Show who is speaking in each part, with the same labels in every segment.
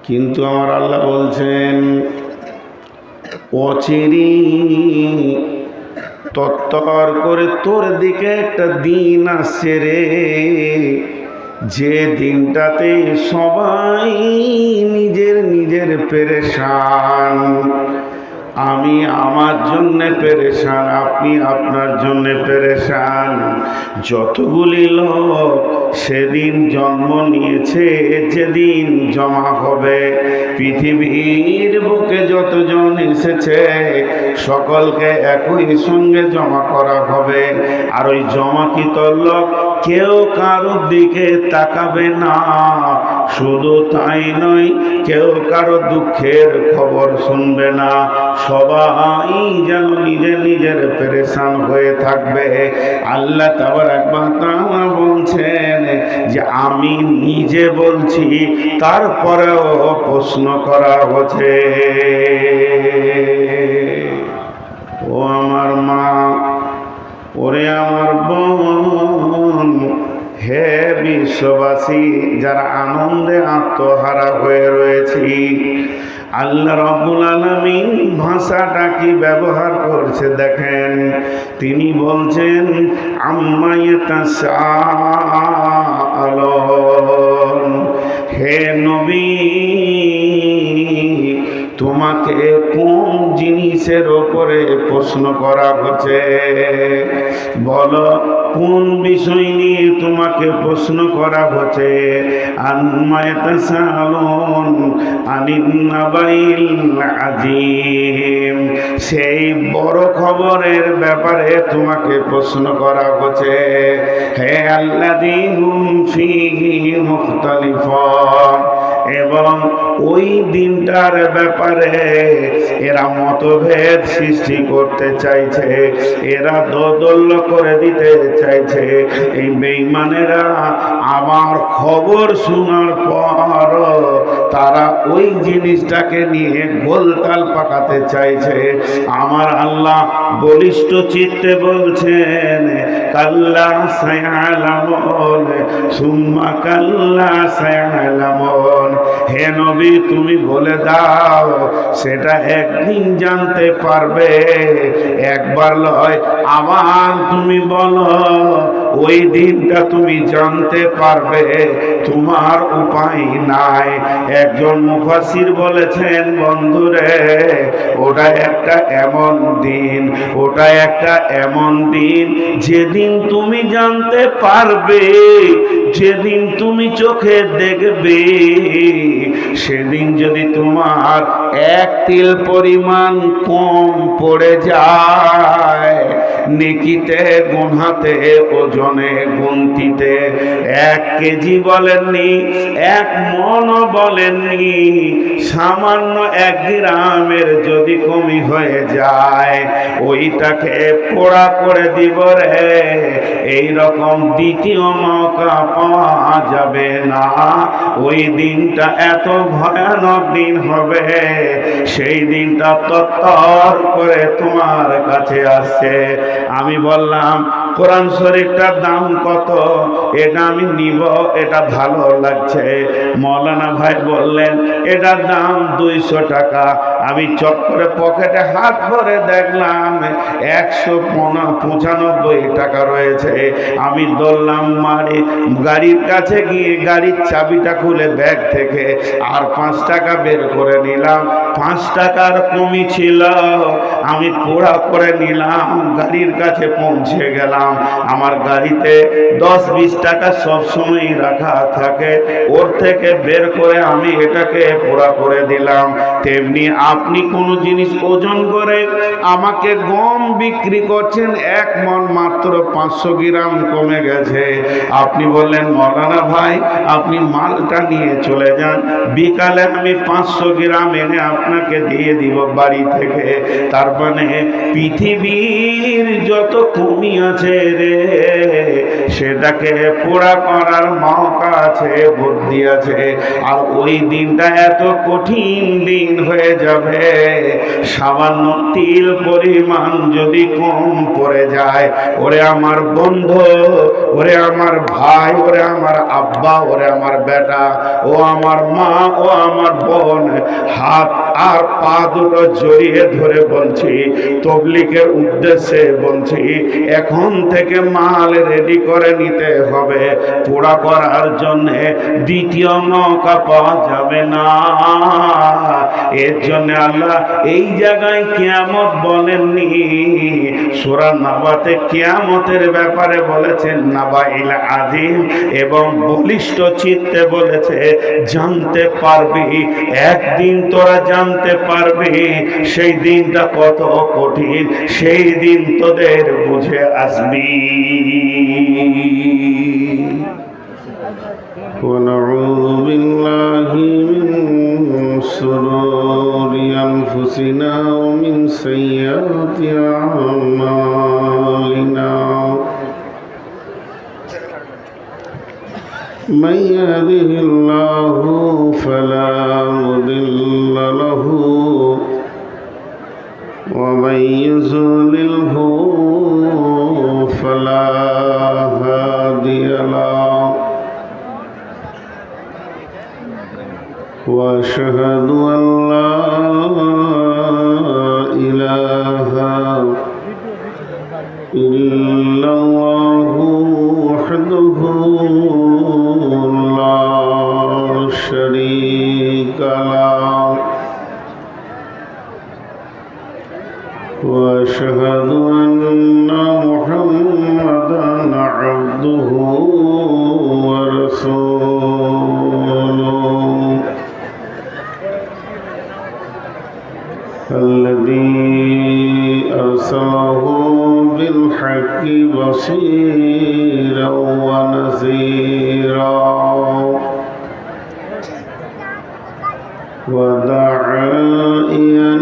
Speaker 1: কিন্তু আমার আল্লাহ বলছেন অচিরি তত্তর করে তোর দিকে একটা দিন আসছে রে, যে দিনটাতে সবাই নিজের নিজের পেরেশান। আমি আমার জন্যে পেরেশান, আপনি আপনার জন্যে পেরেশান। যতগুলি লোক সেদিন জন্ম নিয়েছে, যেদিন জমা হবে পৃথিবীর বুকে যতজন এসেছে সকলকে একই সঙ্গে জমা করা হবে। আর ওই জমাকৃত লোক কেউ কারোর দিকে তাকাবে না। শুধু তাই নয়, কেউ কারো দুঃখের খবর শুনবে না। সবাই যেন নিজের নিজের পেরেশান হয়ে থাকবে। আল্লাহ তাবারক ওয়া তাআলা বলছেন যে আমি নিজে বলছি, তারপরেও প্রশ্ন করা হচ্ছে। ও আমার মা, ওরে আমার বোন, হে বিশ্ববাসী যারা আনন্দে আত্মহারা হয়ে রয়েছি, আল্লাহ রাব্বুল আলামিন ভাষাটা কি ব্যবহার করছে দেখেন। তিনি বলছেন আম্মা ইয়াতাসাআলুন, হে নবী তোমাকে কোন জিনিসের ওপরে প্রশ্ন করা হচ্ছে? বলো কোন বিষয় নিয়ে তোমাকে প্রশ্ন করা হচ্ছে? আম্মা ইয়াতাসাআলুন আনিন নাবাইল আযীম, সেই বড় খবরের ব্যাপারে তোমাকে প্রশ্ন করা হচ্ছে। হে আল্লাযী হুম ফীহি মুখতালিফুন, এবং ওই দিনটার ব্যাপারে এরা মতভেদ সৃষ্টি করতে চাইছে, এরা দোদুল্য করে দিতে চাইছে। এই বেঈমানেরা আমার খবর শোনার পর তারা ওই জিনিসটাকে নিয়ে গোলতাল পাকাতে চাইছে। আমার আল্লাহ বলিষ্ঠ চিত্তে বলছেন কাল্লা সায়ালামুন সুম্মা কাল্লা সায়ালামুন, হে নবী তুমি বলে দাও সেটা একদিন জানতে পারবে। একবার লয়, আবার তুমি বলো ওই দিনটা তুমি জানতে পারবে, তোমার উপায় নাই। একজন মুফাসসির বলেছেন বন্ধুরে, ওটা একটা এমন দিন, ওটা একটা এমন দিন যেদিন তুমি জানতে পারবে, যেদিন তুমি চোখে দেখবে, সেদিন যদি তোমার এক তিল পরিমাণ কম পড়ে যায়, নেকিতে গুনহাতে ওজনে গুনতিতে 1 কেজি বলেননি, 1 মনও বলেননি, সামান্য 1 গ্রামের যদি কমি হয়ে যায় ওইটাকে পোড়া করে দিব রে। এই রকম দ্বিতীয় মৌকা পাওয়া যাবে না। ওই দিনটা এত ভয়ানক দিন হবে, সেই দিনটা তত্তর করে তোমার কাছে আসছে। আমি বললাম কোরআন শরীফটার দাম কত? এটা আমি নিব, এটা ভালো লাগছে। মৌলানা ভাই বললেন এটার দাম 200 টাকা। আমি চট করে পকেটে হাত ভরে দেখলাম 195 টাকা রয়েছে। আমি দৌড়লাম মারি গাড়ির কাছে গিয়ে গাড়ির চাবিটা খুলে ব্যাগ থেকে আর 5 টাকা বের করে নিলাম। 5 টাকার কমই ছিল, আমি পোড়া করে নিলাম, গাড়ির কাছে পৌঁছে গেলাম। আমার গাড়িতে 10-20 টাকা সবসময় রাখা থাকে, ওর থেকে বের করে আমি এটাকে পোড়া করে দিলাম। তেমনি আপনি কোনো জিনিস ওজন করে আমাকে গম বিক্রি করছেন 1 মণ, মাত্র 500 গ্রাম কমে গেছে। আপনি বললেন মৌলানা ভাই আপনি মালটা নিয়ে চলে যান, বিকালে আমি 500 গ্রাম এনে আপনাকে দিয়ে দিব বাড়ি থেকে। তার মানে পৃথিবীর যত কমি আছে রে, সেটাকে পোড়া করার মৌকা আছে, বুদ্ধি আছে। আর ওই দিনটা এত কঠিন দিন হয়ে যাবে যাবে, সামান্য তিল পরিমাণ যদি কম পড়ে যায়, ওরে আমার বন্ধু, ওরে আমার ভাই, ওরে আমার আব্বা, ওরে আমার বেটা, ও আমার মা, ও আমার বোন, হাত আর পা দুটো জড়িয়ে ধরে বলছি, তবলিগের উদ্দেশ্যে বলছি, এখন থেকে মাল রেডি করে নিতে হবে। পোড়া করার জন্য দ্বিতীয় নৌকা পাওয়া যাবে না। এর জন্য আল্লাহ এই জায়গায় কিয়ামত বলেননি, সূরা নাবাতে কিয়ামতের ব্যাপারে বলেছেন নাবাইল আযীম, এবং বলিষ্ঠ চিত্তে বলেছে জানতে পারবি, একদিন তোরা জানতে পারবি সেই দিনটা কত কঠিন, সেই দিন তোদের বুঝে আসবি।
Speaker 2: ونعوذ بالله من شرور أنفسنا ومن سيئات أعمالنا، من يهده الله فلا مضل له ومن يضلله فلا هادي له، وأشهد أن لا إله إلا الله وحده لا شريك له، وأشهد أن محمدا عبده ورسوله الذي أرسله بالحق بصيرا ونذيرا وداعيا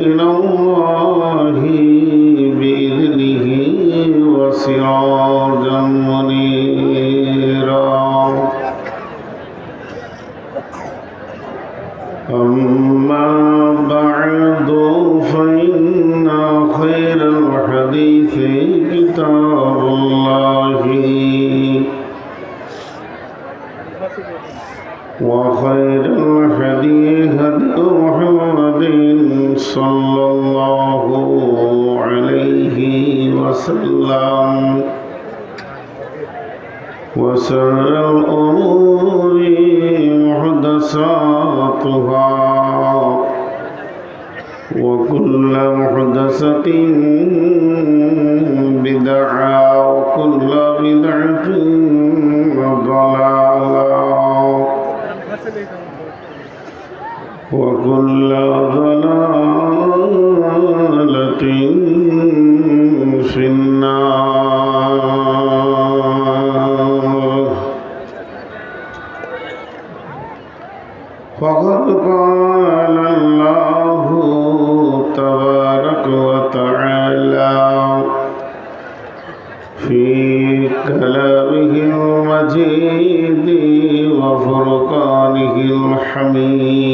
Speaker 2: إلى الله بإذنه وسراجا منيرا، أما بعد فإن خير الحديث كتاب الله، وخير الهدي هدي محمد صلى الله عليه وسلم، وشر الأمور محدثاتها، وكل محدثة بدعة، وكل بدعة ضلالة، وكل ضلالة في النار. فقد قال الله تبارك وتعالى في كلامه المجيد وفرقانه الحميد: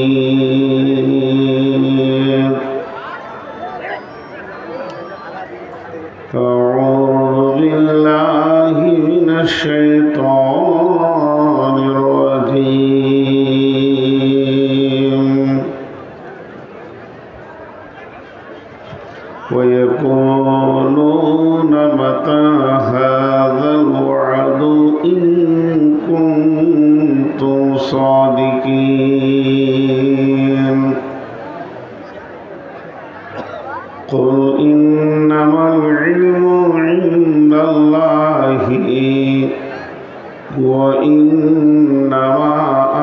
Speaker 2: أعوذ بالله من الشيطان الرجيم. ويقولون متى هذا الوعد إن كنتم صادقين. قل إنما العلم عند الله وإنما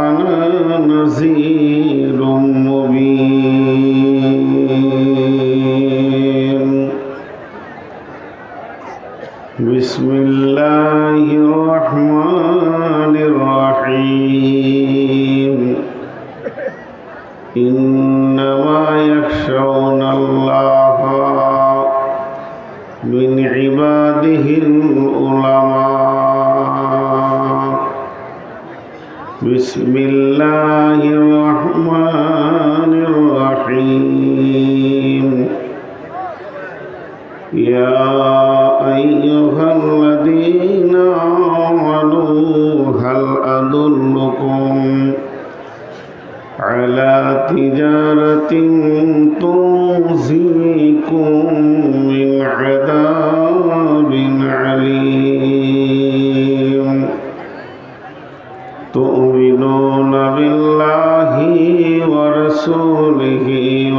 Speaker 2: أنا نذير مبين. بسم الله الرحمن الرحيم. إنما يخشون الله من عباده العلماء. بسم الله الرحمن الرحيم. على تجارة تنجيكم من عذاب عليم تؤمنون بالله ورسوله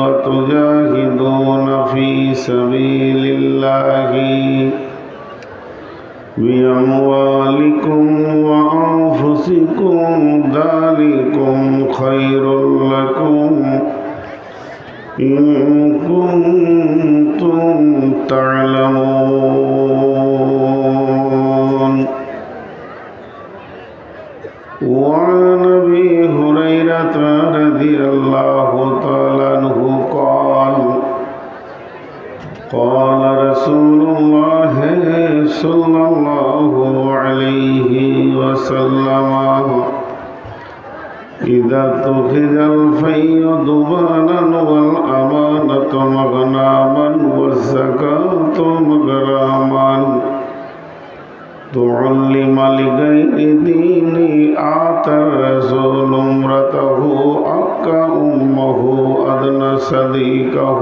Speaker 2: وتجاهدون في سبيل الله بأموالكم وأنفسكم ذلكم خير لكم إن كنتم تعلمون. وعن أبي هريرة رضي الله تعالى عنه قال قال رسول الله صلى الله عليه وسلم إذا اتخذ الفي ضبانا والأمانة مغناما والزكاة مغراما تعلم لغير دين أعطى الرسول امرته أكا أمه أدنى صديقه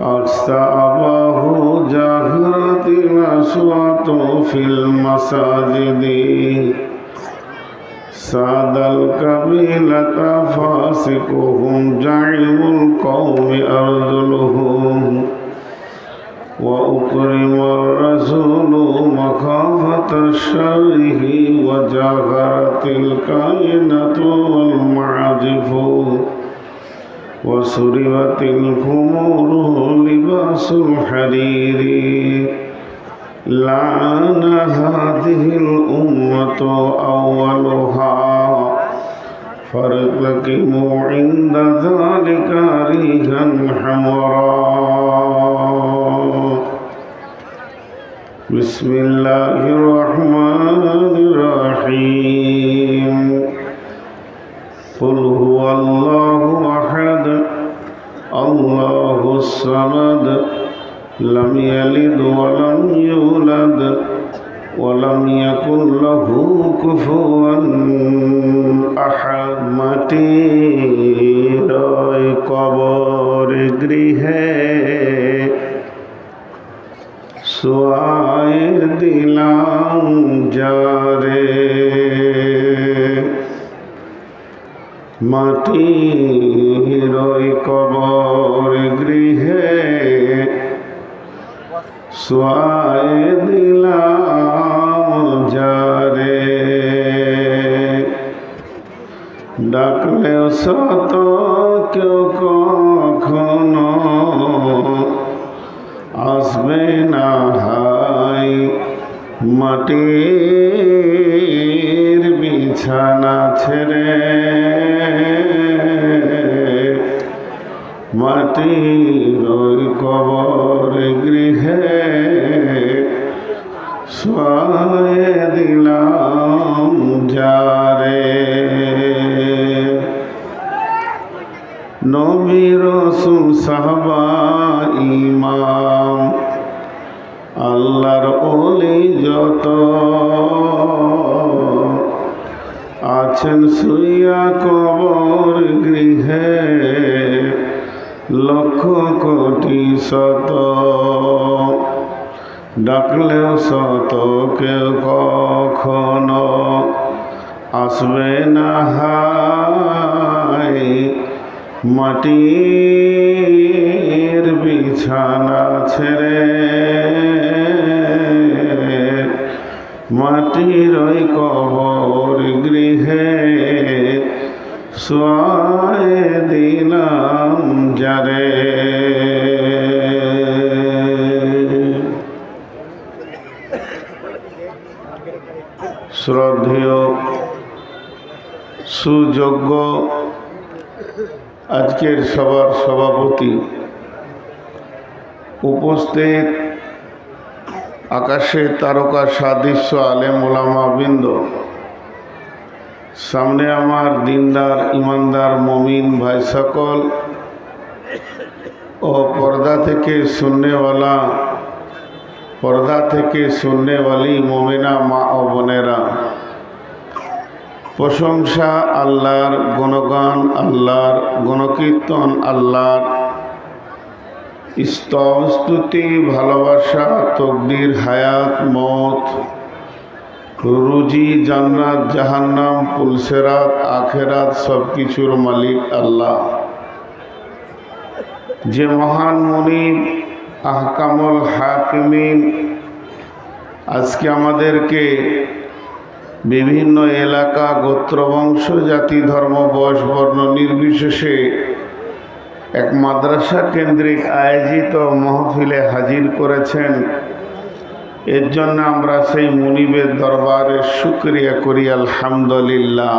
Speaker 2: أقصى أباه جاهرت الأصوات في المساجد ساد القبيلة فاسقهم جعل القوم أرذلهم وأكرم الرسول مخافة شره وجاهرت الكائنة والمعازف وسربت الخمور لباس الحرير لعن هذه الأمة أولها فارتكبوا عند ذلك ريحا حمراء. بسم الله الرحمن الرحيم. قل هو الله أحد الله الصمد لم يلد ولم يولد ولم يكن له كفوا أحد. মাটির কবর গৃহে সোয়াই দিলাম যারে মাটির কবর গৃহে সোয়াই দিলাম যারে ডাকলেও সত কেউ কখনো আসবে না হাই মাটির বিছানা ছেড়ে মাটির কবর গৃহে সোয়ায়ে দিলাম যারে নবী রাসূল সাহাবা ইমাম আল্লাহর ওলি যত আছেন শুইয়া কবর গৃহে লক্ষ কোটি শত ডাকলেও শত কেউ কখনো আসবে না হাই মাটির বিছানা ছেড়ে মাটির ওই কবর গৃহে সোয়ায়ে দিলাম যারে। শ্রদ্ধেয় সুযোগ্য আজকের সভার সভাপতি, উপস্থিত আকাশে তারকা সাদৃশ্য আলেম ওলামা বৃন্দ, সামনে আমার দিনদার ইমানদার মমিন ভাই সকল ও পর্দা থেকে শুননেওয়ালি মমিনা মা ও বোনেরা, প্রশংসা আল্লাহর, গুণগান আল্লাহর, গুণকীর্তন আল্লাহর, স্তব স্তুতি ভালোবাসা তকদির হায়াত মত রুজি জান্নাত জাহান্নাম পুলসেরাত আখেরাত সব কিছুর মালিক আল্লাহ, যে মহান মুনিব আহকামুল হাকিমিন আজকে আমাদেরকে বিভিন্ন এলাকা গোত্র বংশ জাতি ধর্ম বয়স বর্ণ নির্বিশেষে এক মাদ্রাসা কেন্দ্রিক আয়োজিত মাহফিলে হাজির করেছেন। এর জন্য আমরা সেই মুনিবের দরবারে শুকরিয়া করি আলহামদুলিল্লাহ।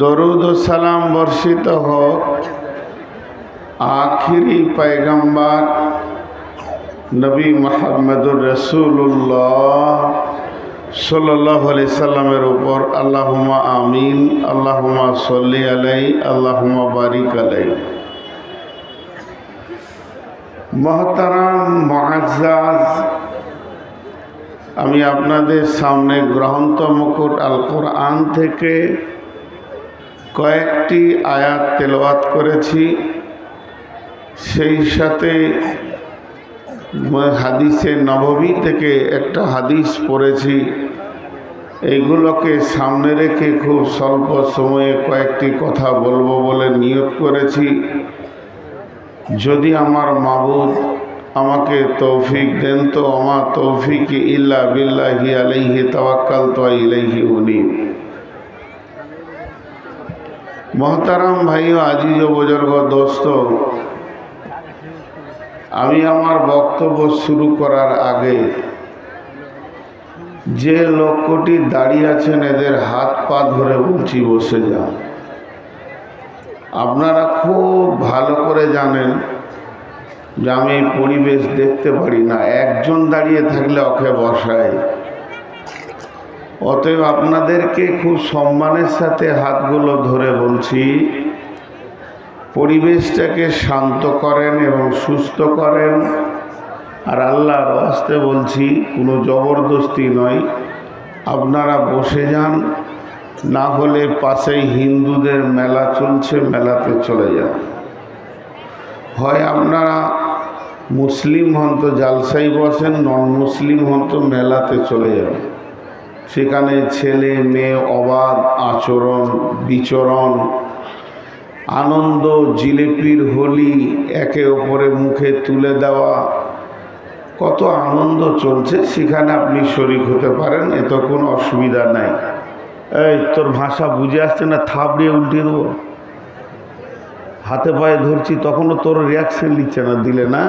Speaker 2: দরুদ ও সালাম বর্ষিত হোক আখিরি পয়গম্বর নবী মুহাম্মদুর রাসূলুল্লাহ সাল্লাল্লাহু আলাইহি সাল্লামের উপর। আল্লাহুম্মা আমিন, আল্লাহুম্মা সাল্লি আলাইহি, আল্লাহুম্মা বারিক আলাইহি। মুহতারাম মুআজ্জাজ, আমি আপনাদের সামনে গ্রন্থ মুকুট আল কোরআন থেকে কয়েকটি আয়াত তেলাওয়াত করেছি, সেই সাথে হাদিসে নববী থেকে একটা হাদিস পড়েছি। এইগুলোকে সামনে রেখে খুব স্বল্প সময়ে কয়েকটি কথা বলবো বলে নিয়ত করেছি। যদি আমার মাবুদ আমাকে তৌফিক দেন তো আমার তৌফিক ইল্লা বিল্লাহি আলাইহি তাওয়াক্কালতু ওয়া ইলাইহি উনীব। মোহতারাম ভাই ও আজিজ ও বুজুর্গ দোস্ত, আমি আমার বক্তব্য শুরু করার আগে যে লোকটি দাঁড়িয়ে আছেন এদের হাত পা ধরে বলছি বসে যান। আপনারা খুব ভালো করে জানেন যে আমি এই পরিবেশ দেখতে পারি না, একজন দাঁড়িয়ে থাকলে ওকে বসায়। অতএব আপনাদেরকে খুব সম্মানের সাথে হাতগুলো ধরে বলছি, পরিবেশটাকে শান্ত করেন এবং সুস্থ করেন। আর আল্লাহর ওয়াস্তে বলছি, কোনো জবরদস্তি নয়, আপনারা বসে যান, না হলে পাশেই হিন্দুদের মেলা চলছে, মেলাতে চলে যান। হয় আপনারা মুসলিম হন তো জালসাই বসেন, নন মুসলিম হন তো মেলাতে চলে যান। সেখানে ছেলে মেয়ে অবাধ আচরণ বিচরণ, আনন্দ, জিলিপির হোলি, একে অপরে মুখে তুলে দেওয়া, কত আনন্দ চলছে, সেখানে আপনি শরীক হতে পারেন, এত কোনো অসুবিধা নাই। এই তোর ভাষা বুঝে আসছে না, থাপড়িয়ে উল্টিয়ে দেবো। হাতে পায়ে ধরছি তখনও তোর রিয়াকশন দিচ্ছে না, দিলে না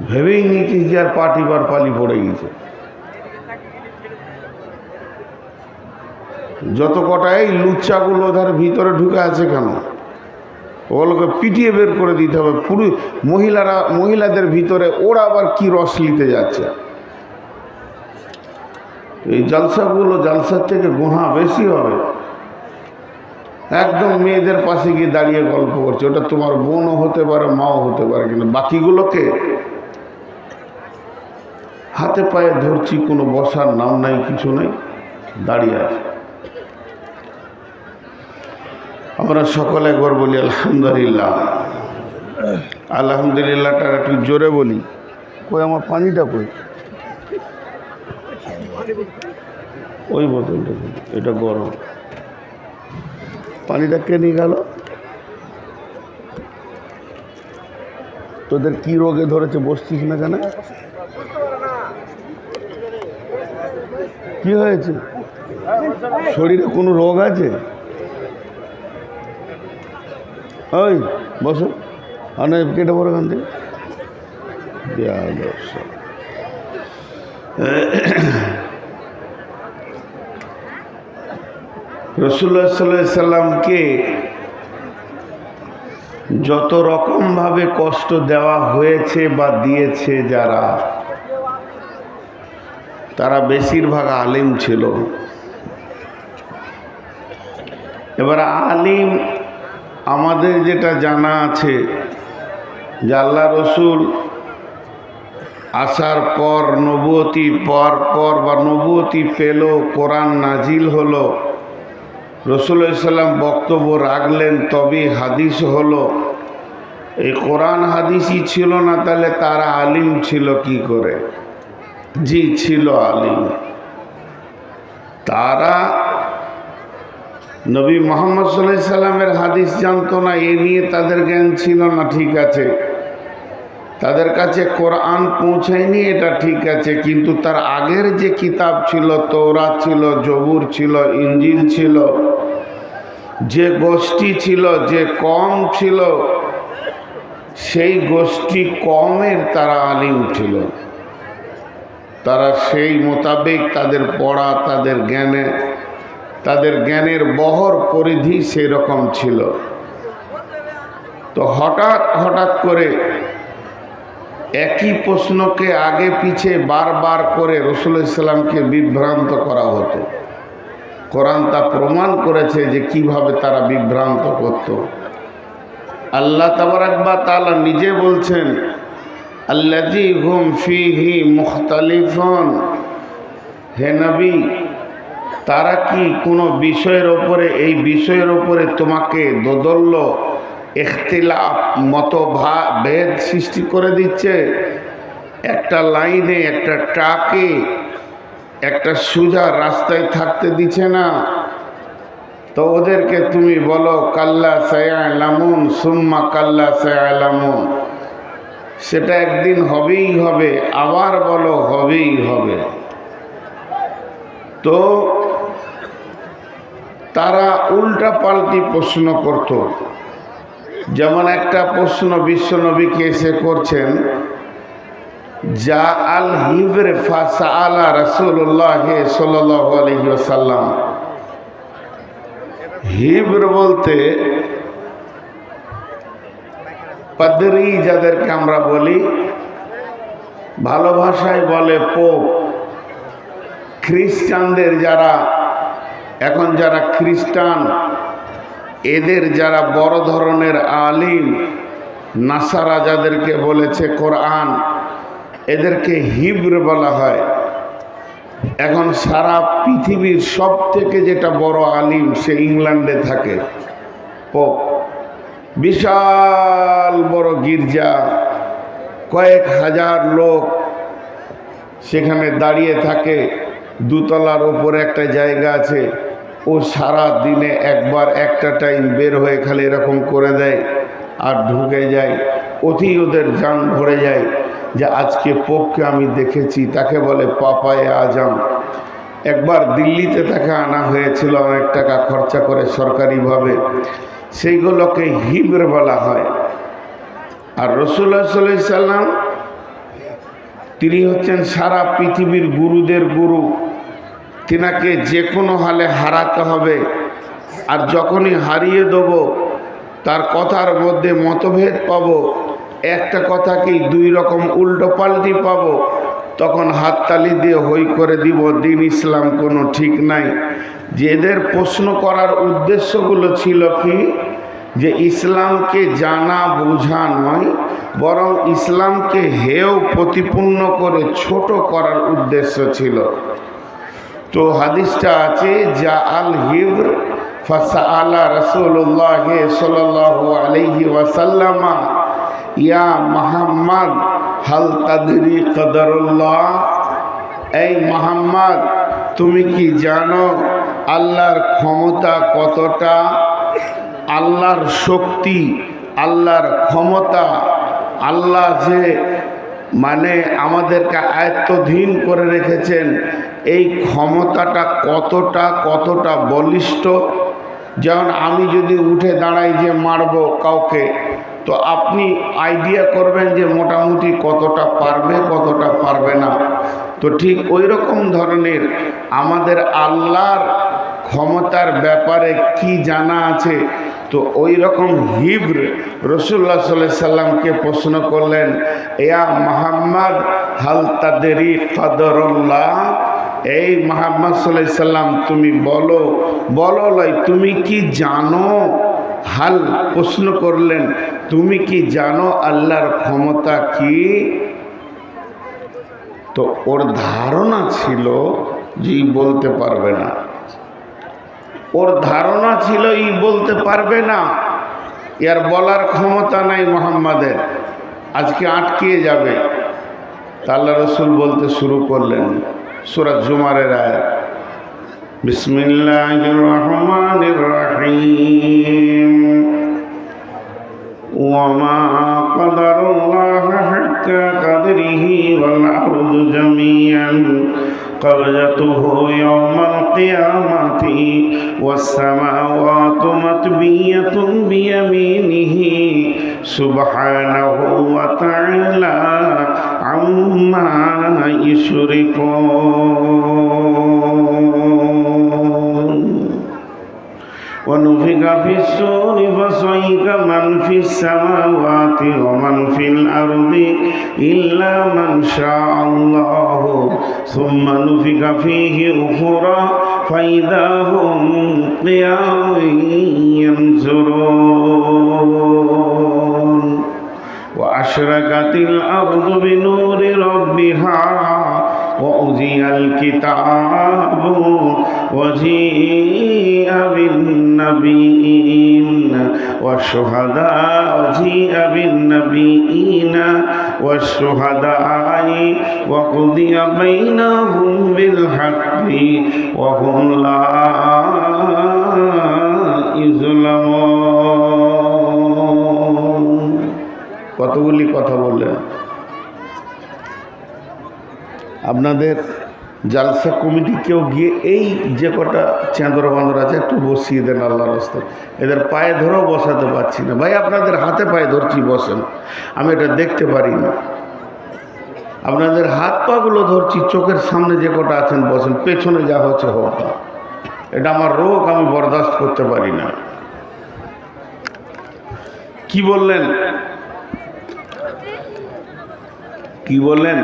Speaker 2: ভেবেই নিয়েছিস যে আর পাটিবার পালি পড়ে গেছে। যত কটা এই লুচ্চাগুলো ধর ভিতরে ঢুকে আছে কেন, ওগুলোকে পিটিয়ে বের করে দিতে হবে। পুরুষ মহিলাদের ভিতরে ওরা আবার কি রস নিতে যাচ্ছে। এই জালসাগুলো জালসার থেকে গোহা বেশি হবে। একদম মেয়েদের পাশে গিয়ে দাঁড়িয়ে গল্প করছে, ওটা তোমার বোনও হতে পারে মাও হতে পারে, কিন্তু বাকিগুলোকে হাতে পায়ে ধরছি, কোনো বসার নাম নাই কিছু নাই, দাঁড়িয়ে আছে। আমরা সকলে একবার বলি আলহামদুলিল্লাহ। আলহামদুলিল্লাহটা একটু জোরে বলি। কই আমার পানিটা কই? ওই বোতলটা, এটা গরম। পানিটা কে নিয়ে গেল? তোদের কি রোগে ধরেছে, বসছিস না কেন? কি হয়েছে? শরীরে কোনো রোগ আছে? ওই বসো, আনে কেটে পড়ো এখান থেকে। রাসূলুল্লাহ সাল্লাল্লাহু আলাইহি সাল্লামকে যত রকমভাবে কষ্ট দেওয়া হয়েছে বা দিয়েছে যারা, তারা বেশিরভাগ আলিম ছিল। এবার আলিম আমাদের যেটা জানা আছে যে আল্লাহ রসুল আসার পর নবুয়তি পর বা নবুয়তি পেল, কোরআন নাজিল হলো, রাসূলুল্লাহ সাল্লাল্লাহু আলাইহি ওয়াসাল্লাম বক্তব্য রাখলেন, তবে হাদিস হলো। এই কোরআন হাদিসই ছিল না, তাহলে তারা আলিম ছিল কি করে? জি ছিল আলিম। তারা নবী মুহাম্মদ সাল্লাল্লাহু আলাইহি সাল্লামের হাদিস জানতো না, এ নিয়ে তাদের জ্ঞান ছিল না, ঠিক আছে। তাদের কাছে কোরআন পৌঁছায়নি, এটা ঠিক আছে, কিন্তু তার আগের যে কিতাব ছিল, তৌরাত ছিল, জবুর ছিল, ইনজিল ছিল, যে গোষ্ঠী ছিল, যে কম ছিল, সেই গোষ্ঠী কমের তারা আলিম ছিল। তারা সেই মোতাবেক তাদের পড়া, তাদের জ্ঞানের বহর পরিধি সেই রকম ছিল। তো হঠাৎ করে একই প্রশ্নকে আগে পিছে বারবার করে রাসূলুল্লাহ সাল্লামকে বিভ্রান্ত করা হতো। কোরআন তা প্রমাণ করেছে যে কিভাবে তারা বিভ্রান্ত করত। আল্লাহ তাবারাক ওয়া তাআলা নিজে বলছেন, আল্লাযী হুম ফীহি মুখতালিফুন। হে নবী, তারা কি কোনো বিষয়ের ওপরে, এই বিষয়ের ওপরে তোমাকে দোদল্য, ইখতিলাফ, মতভেদ সৃষ্টি করে দিচ্ছে? একটা লাইনে, একটা ট্রাকে, একটা সোজা রাস্তায় থাকতে দিচ্ছে না। তো ওদেরকে তুমি বলো কাল্লা সায়ালামুন সুম্মা কাল্লা সায়ালামুন, সেটা একদিন হবেই হবে, আবার বলো হবেই হবে। তো তারা উল্টা পাল্টি প্রশ্ন করত। যেমন একটা প্রশ্ন বিশ্বনবীকে এসে করছেন, যা আল হিবরে ফাসাআলা রাসূলুল্লাহ সাল্লাল্লাহু আলাইহি ওয়াসাল্লাম। হিব্র বলতে পাদরি, যাদেরকে আমরা বলি, ভালো ভাষায় বলে পোপ। খ্রিস্টানদের যারা এখন যারা খ্রিস্টান, এদের যারা বড় ধরনের আলিম, নাসারা যাদেরকে বলেছে কোরআন, এদেরকে হিব্র বলা হয়। এখন সারা পৃথিবীর সব থেকে যেটা বড় আলিম, সে ইংল্যান্ডে থাকে, পোপ। বিশাল বড় গির্জা, কয়েক হাজার লোক সেখানে দাঁড়িয়ে থাকে। দুতলার উপরে একটা জায়গা আছে, ও সারা দিনে একবার একটা টাইম বের হয়ে খালি এরকম করে দেয় আর ঢুকে যায়। অতি ওদের জান ভরে যায় যে আজকে পোপকে আমি দেখেছি, তাকে বলে পাপায়ে আজম। একবার দিল্লিতে তাকে আনা হয়েছিল অনেক টাকা খরচা করে সরকারিভাবে, সেইগুলোকে হিব্র বলা হয়। আর রাসূলুল্লাহ সাল্লাল্লাহু আলাইহি সাল্লাম, তিনি হচ্ছেন সারা পৃথিবীর গুরুদের গুরু। তিনাকে যে কোনো হালে হারাতে হবে, আর যখনই হারিয়ে দেব, তার কথার মধ্যে মতভেদ পাবো, একটা কথাকেই দুই রকম উল্টো পাল্টি পাবো, তখন হাততালি দিয়ে হই করে দিব দিন ইসলাম কোনো ঠিক নাই। যে এদের প্রশ্ন করার উদ্দেশ্যগুলো ছিল কি, যে ইসলামকে জানা বোঝা নয়, বরং ইসলামকে হেয় প্রতিপন্ন করে ছোট করার উদ্দেশ্য ছিল। তো হাদিসটা আছে, যা আল হিব্র ফাসাআলা রাসূলুল্লাহ সাল্লাল্লাহু আলাইহি ওয়াসাল্লাম ইয়া মুহাম্মদ হাল তাদরি কদরুল্লাহ। এই মুহাম্মদ, তুমি কি জানো আল্লাহর ক্ষমতা কতটা? আল্লাহর শক্তি, আল্লাহর ক্ষমতা, আল্লাহ যে মানে আমাদেরকে আয়ত্তধীন করে রেখেছেন, এই ক্ষমতাটা কতটা বলিষ্ঠ। যেমন আমি যদি উঠে দাঁড়াই যে মারব কাউকে, তো আপনি আইডিয়া করবেন যে মোটামুটি কতটা পারবে, কতটা পারবে না। তো ঠিক ওই রকম ধরনের আমাদের আল্লাহর ক্ষমতার ব্যাপারে কি জানা আছে, তো ওই রকম হিব্র রাসূলুল্লাহ সাল্লাল্লাহু আলাইহি সাল্লামকে প্রশ্ন করলেন, ইয়া মুহাম্মদ হাল তাদরি কদরুল্লাহ। এই মুহাম্মদ সাল্লাল্লাহু আলাইহি সাল্লাম, তুমি বলো লয়, তুমি কি জানো? হাল প্রশ্ন করলেন, তুমি কি জানো আল্লাহর ক্ষমতা কি? তো ওর ধারণা ছিল যে বলতে পারবে না, ওর ধারণা ছিল বলতে পারবে না, এর বলার ক্ষমতা নাই মুহাম্মাদের, আজকে আটকে যাবে। তা আল্লাহ রসুল বলতে শুরু করলেন সূরা জুমারের আয়াত, বিসমিল্লাহির রহমানির রহিম, ওয়ামা কদারুল্লাহ হাক্কা কদরিহি ওয়াল আরদু জামিআন قبضته يوم القيامة والسماوات مطوية بيمينه سبحانه وتعالى عما يشركون ونفخ في الصور فصعق من في السماوات ومن في الأرض إلا من شاء الله ثم نفخ فيه أخرى فإذا هم قيام ينظرون وأشرقت الأرض بنور ربها وأوذي الكتاب وجيء بالنبيين والشهداء وقضي بينهم بالحق وهم لا يظلمون। কতগুলি কথা বললেন। আপনাদের জালসা কমিটি কেউ গিয়ে এই যে কটা চাঁদর বাঁদর আছে একটু বসিয়ে দেন আল্লাহর রাস্তায়, এদের পায়ে ধরেও বসাতে পারছি না। ভাই আপনাদের হাতে পায়ে ধরছি, বসেন, আমি এটা দেখতে পারি না। আপনাদের হাত পাগুলো ধরছি, চোখের সামনে যে কটা আছেন বসেন, পেছনে যা হচ্ছে হোক, এটা আমার রোগ, আমি বরদাস্ত করতে পারি না। কি বললেন, কি বললেন?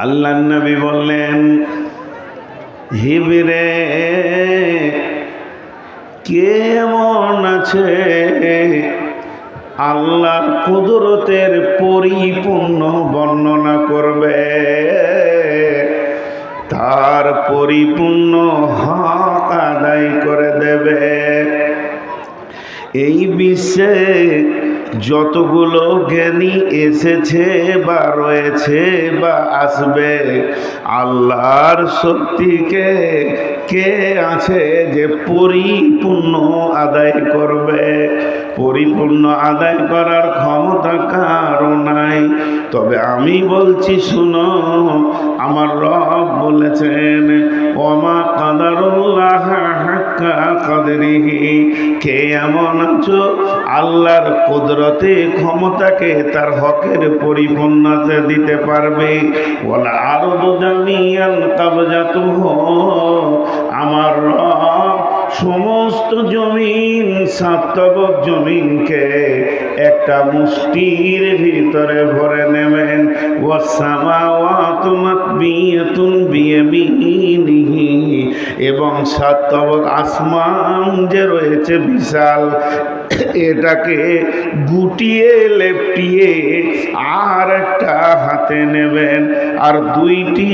Speaker 2: আল্লাহ নবী বললেন, হিবরে কেমন আছে আল্লাহর কুদরতের পরিপূর্ণ বর্ণনা করবে, তার পরিপূর্ণ হক আদায় করে দেবে। এই বিশ্বে যতগুলো জ্ঞানী এসেছে বা রয়েছে বা আসবে, আল্লাহর শক্তিকে কে আছে যে পরিপূর্ণ আদায় করবে? পরিপূর্ণ আদায় করার ক্ষমতা কারো নাই। তবে আমি বলছি শুনো, আমার রব বলেছেন, ওমা কাদারুল্লাহ হাক্কা কদরিহি, কে এমন আছো আল্লাহর কুদরতে ক্ষমতাকে তার হকের পরিপূর্ণতা দিতে পারবে। ওয়ালা আরদু জামিআন কাবজাতুহু, আমার রব সমস্ত জমিন, সাতবক জমিনকে একটা মুষ্টির ভিতরে ভরে নেবেন। ওয়াসসামাওয়াতু মাতবিয়াতুন বিয়ামিনিহি, এবং সাতবক আসমান যে রয়েছে বিশাল, এটাকে গুটিয়ে লেপটিয়ে আর একটা হাতে নেবেন, আর দুইটি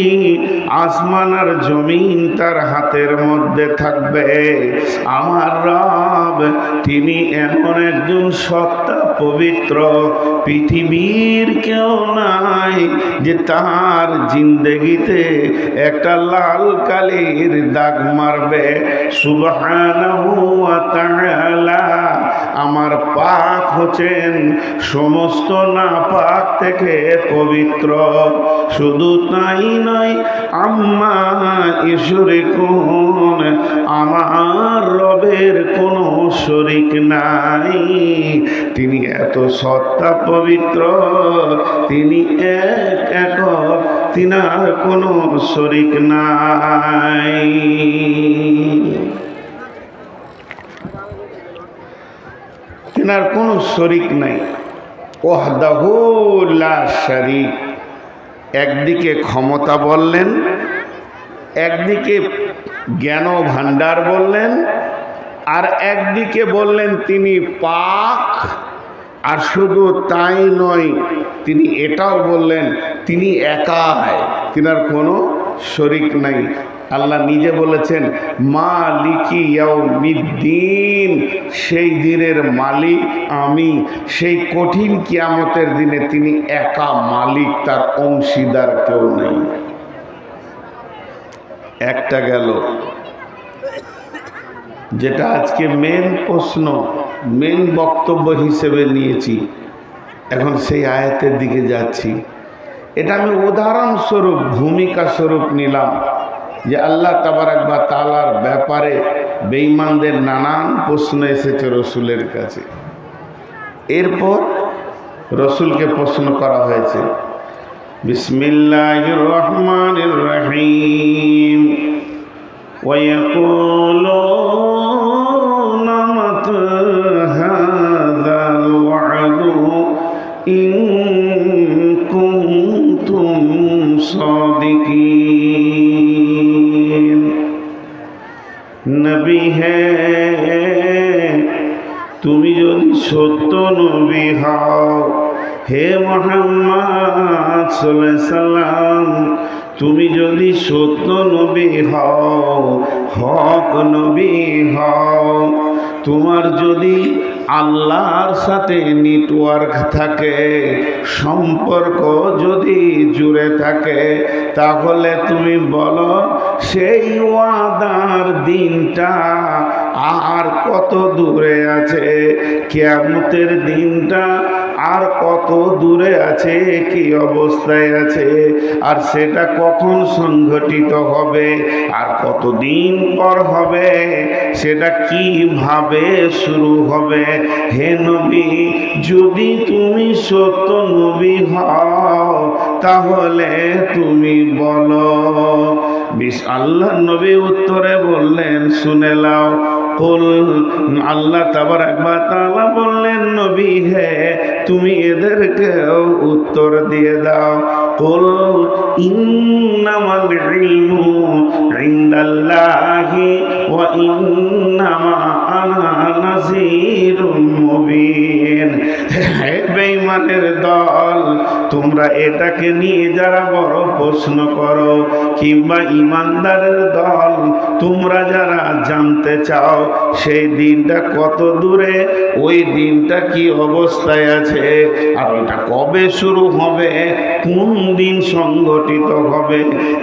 Speaker 2: আসমান আর জমিন তার হাতের মধ্যে থাকবে। আমার রব তিনি এমন একজন সত্তা পবিত্র, পৃথিবীর কেউ নাই যে তার জিন্দেগিতে একটা লাল কালির দাগ মারবে। সুবহানাহু ওয়া তাআলা, আমার পাক হচ্ছেন সমস্ত নাপাক থেকে পবিত্র। শুধু তাই নয়, আম্মা ইউশরিকুন, আমার রবের কোনো শরীক নাই। তিনি এত সত্তা পবিত্র, তিনি এক একক, তিনার কোনো শরীক নাই। তিনার কোনো শরীক নাই। ওয়াহদাহু লা শারীক, একদিকে ক্ষমতা বললেন, একদিকে জ্ঞান ভান্ডার বললেন, আর একদিকে বললেন তিনি পাক। আর শুধু তাই নয়, তিনি এটাও বললেন তিনি একাই, তিনার কোনো শরিক নাই। আল্লাহ নিজে বলেছেন মালিকি ইয়াউমিদ্দিন, সেই দিনের মালিক আমি। সেই কঠিন কিয়ামতের দিনে তিনি একা মালিক, তার অংশীদার কেউ নেই। একটা গেল, যেটা আজকে মেন প্রশ্ন, মেন বক্তব্য হিসেবে নিয়েছি, এখন সেই আয়াতের দিকে যাচ্ছি। এটা আমি উদাহরণস্বরূপ, ভূমিকা স্বরূপ নিলাম যে আল্লাহ তাবারাক ওয়া তাআলার ব্যাপারে বেঈমানদের নানান প্রশ্ন এসেছে রসুলের কাছে। এরপর রসুলকে প্রশ্ন করা হয়েছে, বিসমিল্লাহির রহমানির রহিম, ওয়া ইয়াকুলুনা মাতা হাযাল ওয়া'দু ইন কুনতুম সাদিকিন। নবী হে, তুমি যদি সত্য নবী হও, হে মুহাম্মদ সাল্লাল্লাহু আলাইহি সাল্লাম, তুমি যদি সত্য নবী হও, হক নবী হও, তোমার যদি আল্লাহর সাথে নেটওয়ার্ক থাকে, সম্পর্ক যদি জুড়ে থাকে, তাহলে তুমি বলো সেই ওয়াদার দিনটা আর কত দূরে আছে, কিয়ামতের দিনটা আর কত দূরে আছে, কি অবস্থায় আছে, আর সেটা কখন সংঘটিত হবে, আর কতদিন পর হবে, সেটা কিভাবে শুরু হবে। হে নবী, যদি তুমি সত্য নবী হও, তাহলে তুমি বলো। আল্লাহ নবী উত্তরে বললেন, শুনে নাও। কুল, আল্লাহ তাবারাক ওয়া তাআলা বললেন, নবী হে, তুমি এদেরকেও উত্তর দিয়ে দাও। কুল ইন্নামাল ইলমু ইনদাল্লাহি ওয়া ইন্নামা আনা নাযীরুম মুবিন। হে বেঈমানের দল, তোমরা এটাকে নিয়ে যারা বড় প্রশ্ন করো, কিংবা ঈমানদারের দল, তোমরা যারা জানতে চাও সেই দিনটা কত দূরে, ওই দিনটা কি অবস্থায় আছে, আর ওটা কবে শুরু হবে, কোন দিন সংগঠিত হবে,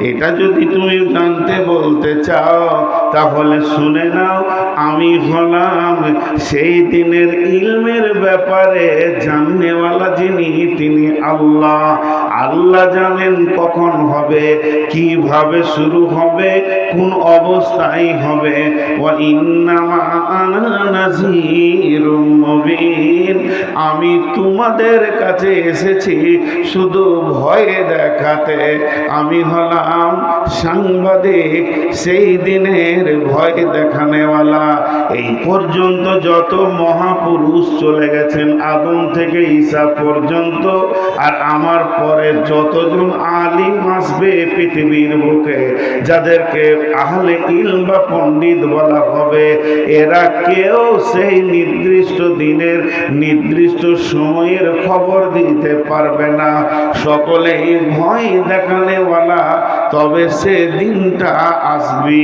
Speaker 2: এটা যদি তুমি জানতে বলতে চাও, তাহলে শুনে নাও, আমি হলাম সেই দিনের ইলমের ব্যাপারে জাননেওয়ালা যিনি, তিনি আল্লাহ। আল্লাহ জানেন কখন হবে, কিভাবে শুরু হবে, কোন অবস্থায় হবে। ওয়া ইন্নামা আনা নাযীরুম মুবিন, আমি তোমাদের কাছে এসেছি শুধু ভয় দেখাতে, আমি হলাম সাংবাদিক, সেই দিনের ভয় দেখানেওয়ালা। এই পর্যন্ত যত মহাপুরুষ চলে গেছেন, আদম থেকে ঈসা পর্যন্ত, আর আমার পরে যতজন আলিম আসবে পৃথিবীর বুকে, যাদেরকে আহলে ইলম বা পণ্ডিত বলা হবে, এরা কেউ সেই নির্দিষ্ট দিনের নির্দিষ্ট সময়ের খবর দিতে পারবে না। সকলেই ভয় দেখানেওয়ালা, তবে সে দিনটা আসবে।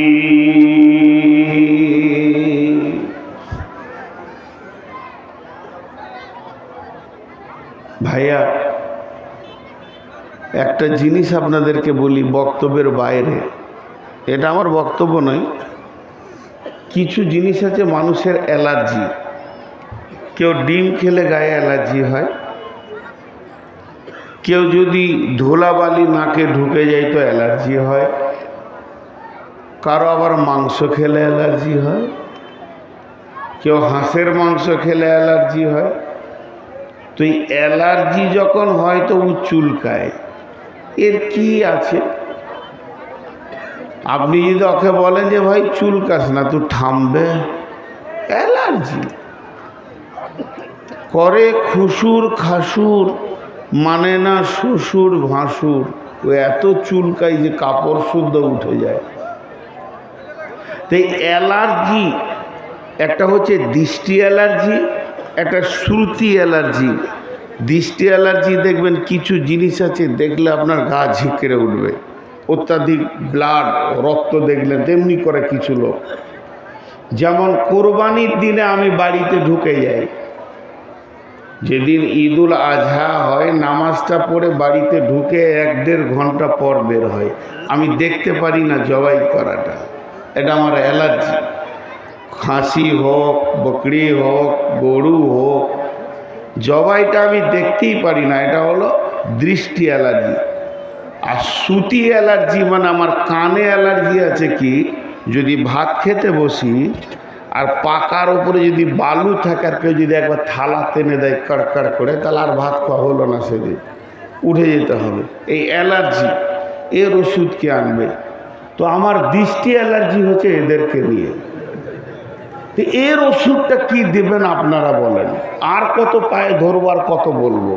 Speaker 2: ভাইয়া, একটা জিনিস আপনাদেরকে বলি বক্তব্যের বাইরে, এটা আমার বক্তব্য নয়। কিছু জিনিস আছে মানুষের অ্যালার্জি। কেউ ডিম খেলে গায়ে অ্যালার্জি হয়, কেউ যদি ধুলাবালি নাকে ঢুকে যায় তো অ্যালার্জি হয়, কারো আবার মাংস খেলে অ্যালার্জি হয়, কেউ হাঁসের মাংস খেলে অ্যালার্জি হয়। তো এই অ্যালার্জি যখন হয় তো ও চুলকায়, এর কি আছে? আপনি যদি ওকে বলেন যে ভাই চুলকাস না, তুই থামবে? অ্যালার্জি করে, খুশুর খাসুর মানে না, শ্বশুর ভাসুর, ও এত চুলকায় যে কাপড় শুদ্ধ উঠে যায়। তো অ্যালার্জি একটা হচ্ছে দৃষ্টি অ্যালার্জি, একটা শ্রুতি অ্যালার্জি। দৃষ্টি অ্যালার্জি দেখবেন কিছু জিনিস আছে দেখলে আপনার গা ঝিঁকড়ে উঠবে, অত্যাধিক ব্লাড রক্ত দেখলেন তেমনি করে কিছু লোক। যেমন কোরবানির দিনে আমি বাড়িতে ঢুকে যাই, যেদিন ঈদুল আজহা হয় নামাজটা পড়ে বাড়িতে ঢুকে 1-1.5 ঘন্টা পর বের হয়, আমি দেখতে পারি না জবাই করাটা, এটা আমার অ্যালার্জি। খাসি হোক, বকরি হোক, গরু হোক, জবাইটা আমি দেখতেই পারি না, এটা হলো দৃষ্টি অ্যালার্জি। আর সুতি অ্যালার্জি মানে আমার কানে অ্যালার্জি আছে কি, যদি ভাত খেতে বসি আর পাকার উপরে যদি বালু থাকে আর কেউ যদি একবার থালা টেনে দেয় কড়কড় করে, তাহলে আর ভাত খাওয়া হলো না, সেদিন উঠে যেতে হবে। এই অ্যালার্জি, এর ওষুধ কে আনবে? তো আমার দৃষ্টি অ্যালার্জি হচ্ছে এদেরকে নিয়ে, তো এর ওষুধটা কি দেবেন আপনারা বলেন? আর কত পায়ে ধরবো আর কত বলবো?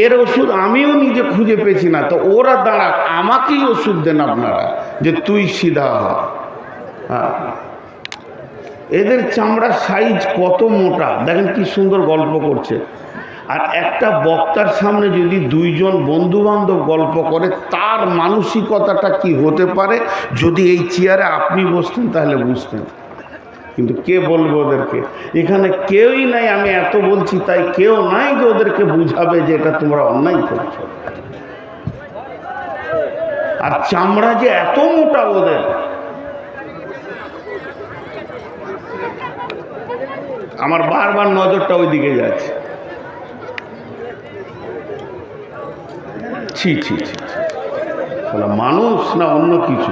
Speaker 2: এর ওষুধ আমিও নিজে খুঁজে পেয়েছি না, তো ওরা দাঁড়াক, আমাকেই ওষুধ দেন আপনারা যে তুই সিধা হ। হ্যাঁ, এদের চামড়ার সাইজ কত মোটা দেখেন, কি সুন্দর গল্প করছে। আর একটা বক্তার সামনে যদি 2 জন বন্ধু বান্ধব গল্প করে, তার মানসিকতাটা কি হতে পারে যদি এই চেয়ারে আপনি বসতেন তাহলে বুঝতেন। কিন্তু কে বলবে ওদেরকে? এখানে কেউই নাই, আমি এত বলছি তাই কেউ নাই যে ওদেরকে বুঝাবে যে এটা তোমরা অন্যায় করছো। আর চামড়া যে এত মোটা ওদের, আমার বারবার নজরটা ওই দিকে যাচ্ছে। ছি ছি ছি, মানুষ না অন্য কিছু।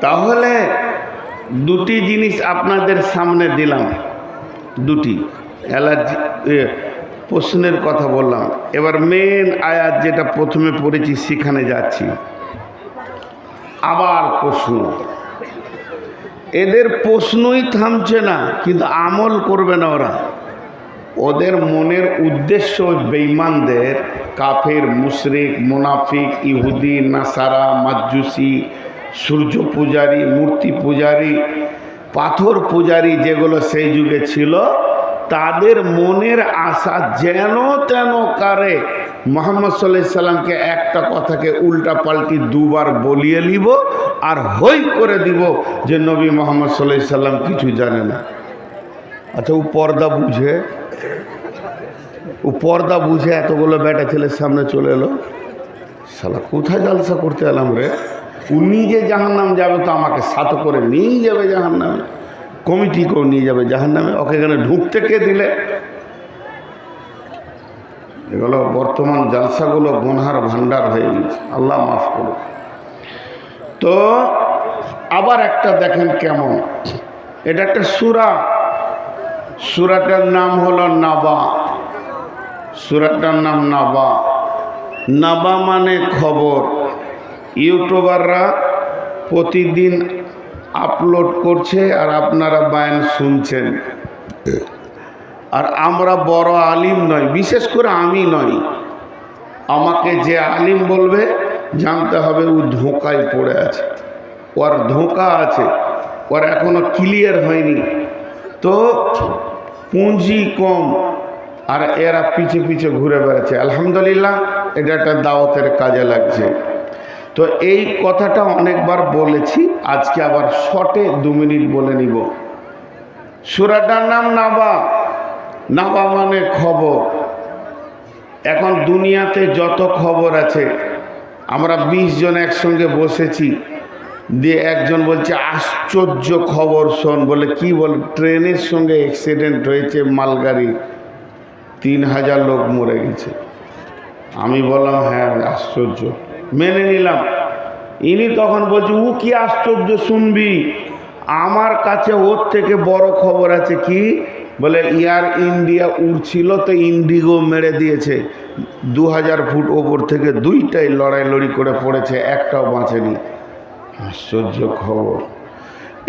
Speaker 2: তাহলে 2টি জিনিস আপনাদের সামনে দিলাম, 2টি অ্যালার্জি প্রশ্নের কথা বললাম। এবার মেন আয়াত যেটা প্রথমে পড়েছি সেখানে যাচ্ছি। আবার প্রশ্ন, এদের প্রশ্নই থামছে না, কিন্তু আমল করবে না ওরা। ওদের মনের উদ্দেশ্য বেঈমানদের, কাফের, মুশরিক, মুনাফিক, ইহুদি, নাসারা, মাজুসি, সূর্য পূজারী, মূর্তি পূজারী, পাথর পূজারী যেগুলো সেই যুগে ছিল, তাদের মনের আশা যেন তেন কারে মুহাম্মদ সাল্লাল্লাহু আলাইহি সাল্লামকে একটা কথাকে উল্টা পাল্টি 2 বার বলিয়ে নিব আর হই করে দিব যে নবী মুহাম্মদ সাল্লাল্লাহু আলাইহি সাল্লাম কিছু জানে না। আচ্ছা, ও পর্দা বুঝে এতগুলো বেটা ছেলের সামনে চলে এলো, শালা কোথায় জালসা করতে এলাম রে? ও নিজে জাহান্নাম যাবে তো আমাকে সাথে করে নিয়ে যাবে জাহান্নামে, কমিটিকেও নিয়ে যাবে জাহান্নামে, ওকে এখানে ঢুকতে কে দিলে? এগুলো বর্তমান জালসাগুলো গুনহার ভান্ডার হয়ে গেছে, আল্লাহ মাফ করুন। তো আবার একটা দেখেন কেমন, এটা একটা সূরা, সূরাটার নাম হলো নাবা। সূরাটার নাম নাবা। নাবা মানে খবর। ইউটিউবাররা প্রতিদিন আপলোড করছে আর আপনারা বয়ান শুনছেন। আর আমরা বড় আলিম নই, বিশেষ করে আমি নই, আমাকে যে আলিম বলবে জানতে হবে ও ধোঁকায় পড়ে আছে, ওর ধোঁকা আছে, ওর এখনো ক্লিয়ার হয়নি। তো পুঁজি কম আর এরা পিছে পিছে ঘুরে বেড়াচ্ছে। আলহামদুলিল্লাহ, এটা একটা দাওয়াতের কাজে লাগছে। তো এই কথাটা অনেকবার বলেছি, আজকে আবার শর্টে 2 মিনিট বলে নিব। সূরাটার নাম নাবা। নাবা মানে খবর। এখন দুনিয়াতে যত খবর আছে, আমরা 20 জন একসঙ্গে বসেছি, দিয়ে একজন বলছে আশ্চর্য খবর শোন, বলে কি বল? ট্রেনের সঙ্গে অ্যাক্সিডেন্ট হয়েছে, মালগাড়ি, 3000 লোক মরে গেছে। আমি বললাম হ্যাঁ আশ্চর্য, মেনে নিলাম। ইনি তখন বলছে ও কি আশ্চর্য শুনবি, আমার কাছে ওর থেকে বড় খবর আছে। কি বলে? এয়ার ইন্ডিয়া উড়ছিল তো ইন্ডিগো মেরে দিয়েছে, 2000 ফুট ওপর থেকে 2টাই লড়াই করে পড়েছে, একটাও বাঁচেনি। আশ্চর্য খবর।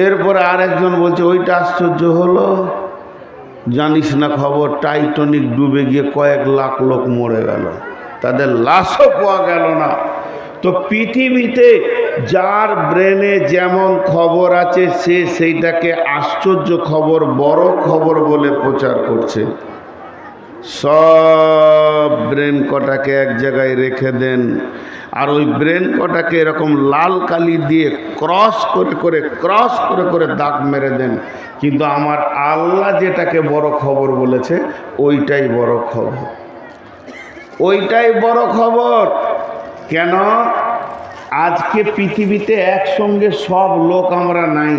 Speaker 2: এরপরে আরেকজন বলছে ওইটা আশ্চর্য হলো, জানিস না খবর, টাইটানিক ডুবে গিয়ে কয়েক লাখ লোক মরে গেল, তাদের লাশও পাওয়া গেল না। তো পৃথিবীতে যার ব্রেনে যেমন খবর আছে সে সেইটাকে আশ্চর্য খবর, বড় খবর বলে প্রচার করছে। সব ব্রেন কটাকে এক জায়গায় রেখে দেন, আর ওই ব্রেন কটাকে এরকম লাল কালি দিয়ে ক্রস করে দাগ মেরে দেন। কিন্তু আমার আল্লাহ যেটাকে বড় খবর বলেছে ওইটাই বড় খবর, ওইটাই বড় খবর। কেন? আজকে পৃথিবীতে একসঙ্গে সব লোক আমরা নাই,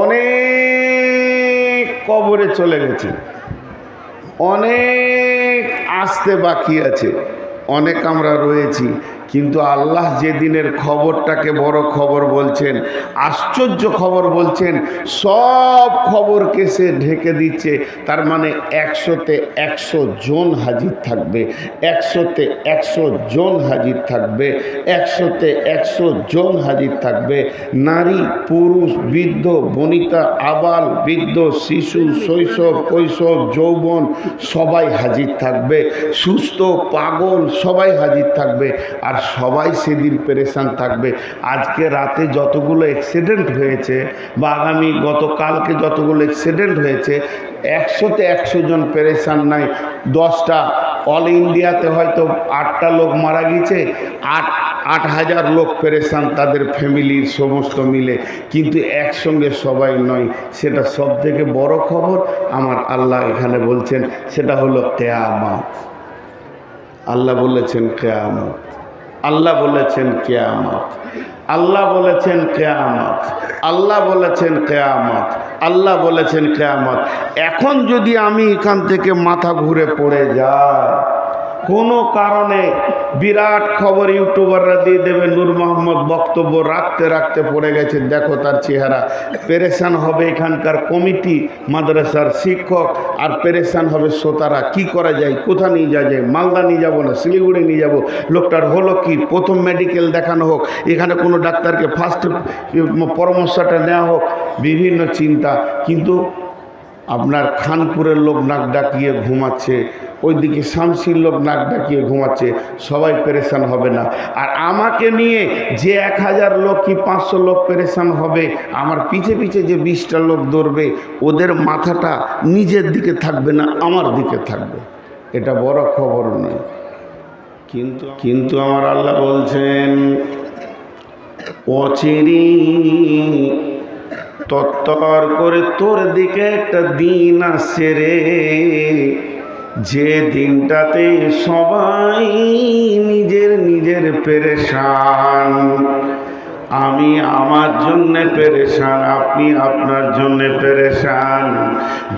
Speaker 2: অনেক কবরে চলে গেছে, অনেক আসতে বাকি আছে, অনেক আমরা রয়েছি। কিন্তু আল্লাহ যেদিনের খবরটাকে বড় খবর বলছেন, আশ্চর্য খবর বলছেন, সব খবরকে সে ঢেকে দিচ্ছে। তার মানে 100-তে 100 জন হাজির থাকবে, 100-তে 100 জন হাজির থাকবে, 100-তে 100 জন হাজির থাকবে। নারী, পুরুষ, বৃদ্ধ, বনিতা, আবাল, বৃদ্ধ, শিশু, শৈশব, কৈশোর, যৌবন সবাই হাজির থাকবে, সুস্থ, পাগল সবাই হাজির থাকবে। আর সবাই সেদিন পেরেশান থাকবে। আজকে রাতে যতগুলো অ্যাক্সিডেন্ট হয়েছে বা আগামী গতকালকে যতগুলো অ্যাক্সিডেন্ট হয়েছে, 100-তে 100 জন পেরেশান নাই। 10টা অল ইন্ডিয়াতে হয়তো 8টা লোক মারা গেছে, 8,000 লোক পেরেশান তাদের ফ্যামিলির সমস্ত মিলে, কিন্তু একসঙ্গে সবাই নয়। সেটা সব থেকে বড় খবর আমার আল্লাহ এখানে বলছেন, সেটা হলো কিয়ামত। আল্লাহ বলেছেন কিয়ামত, আল্লাহ বলেছেন কিয়ামত, আল্লাহ বলেছেন কিয়ামত, আল্লাহ বলেছেন কিয়ামত, আল্লাহ বলেছেন কিয়ামত। এখন যদি আমি এখান থেকে মাথা ঘুরে পড়ে যাই, কোনো কারণে বিরাট খবর ইউটিউবাররা দিয়ে দেবে, নূর মোহাম্মদ বক্তব্য রাখতে রাখতে পড়ে গেছে, দেখো তার চেহারা। পেরেশান হবে এখানকার কমিটি, মাদ্রাসার শিক্ষক, আর পেরেশান হবে শ্রোতারা। কি করা যায়, কোথা নিয়ে যাওয়া যায়? মালদা নিয়ে যাবো না শিলিগুড়ি নিয়ে যাব? লোকটার হলো কি, প্রথম মেডিকেল দেখানো হোক, এখানে কোনো ডাক্তারকে ফার্স্ট পরামর্শটা নেওয়া হোক, বিভিন্ন চিন্তা। কিন্তু আপনার খানপুরের লোক নাক ডাকিয়ে ঘুমাচ্ছে, ওইদিকে শামসির লোক নাক ডাকিয়ে ঘুমাচ্ছে, সবাই পেরেশান হবে না? আর আমাকে নিয়ে যে 1000 লোক কি 500 লোক পেরেশান হবে, আমার পিছে পিছে যে 20টা লোক দৌড়বে, ওদের মাথাটা নিজের দিকে থাকবে না, আমার দিকে থাকবে। এটা বড় খবর নয়। কিন্তু আমার আল্লাহ বলছেন, অচিরি তত্তর করে তোর দিকে একটা দিন আসছে রে, যে দিনটাতে সবাই নিজের নিজের পেরেশান। আমি আমার জন্যে পেরেশান, আপনি আপনার জন্যে পেরেশান।